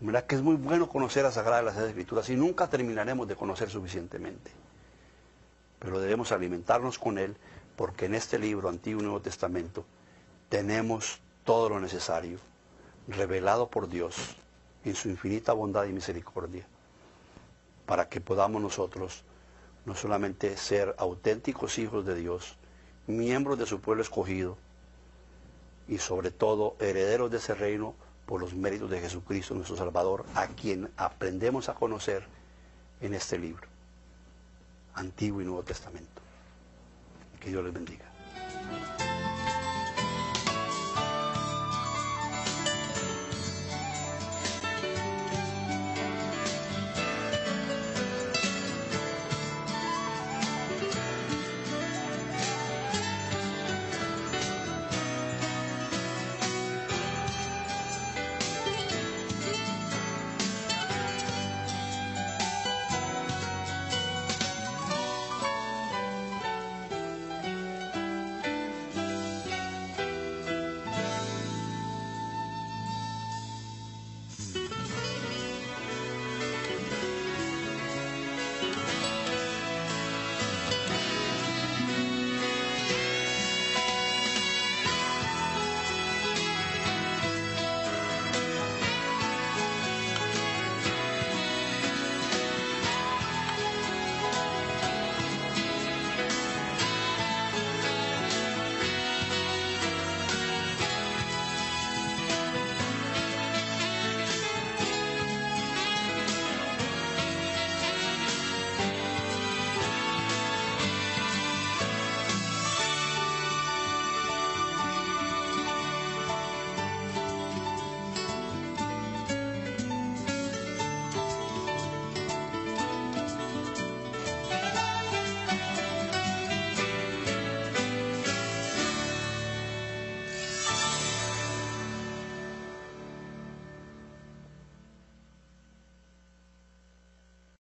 Mira que es muy bueno conocer las Sagradas Escrituras y nunca terminaremos de conocer suficientemente. Pero debemos alimentarnos con él porque en este libro, Antiguo y Nuevo Testamento, tenemos todo lo necesario, revelado por Dios en su infinita bondad y misericordia, para que podamos nosotros no solamente ser auténticos hijos de Dios, miembros de su pueblo escogido, y sobre todo herederos de ese reino por los méritos de Jesucristo, nuestro Salvador, a quien aprendemos a conocer en este libro, Antiguo y Nuevo Testamento. Que Dios les bendiga.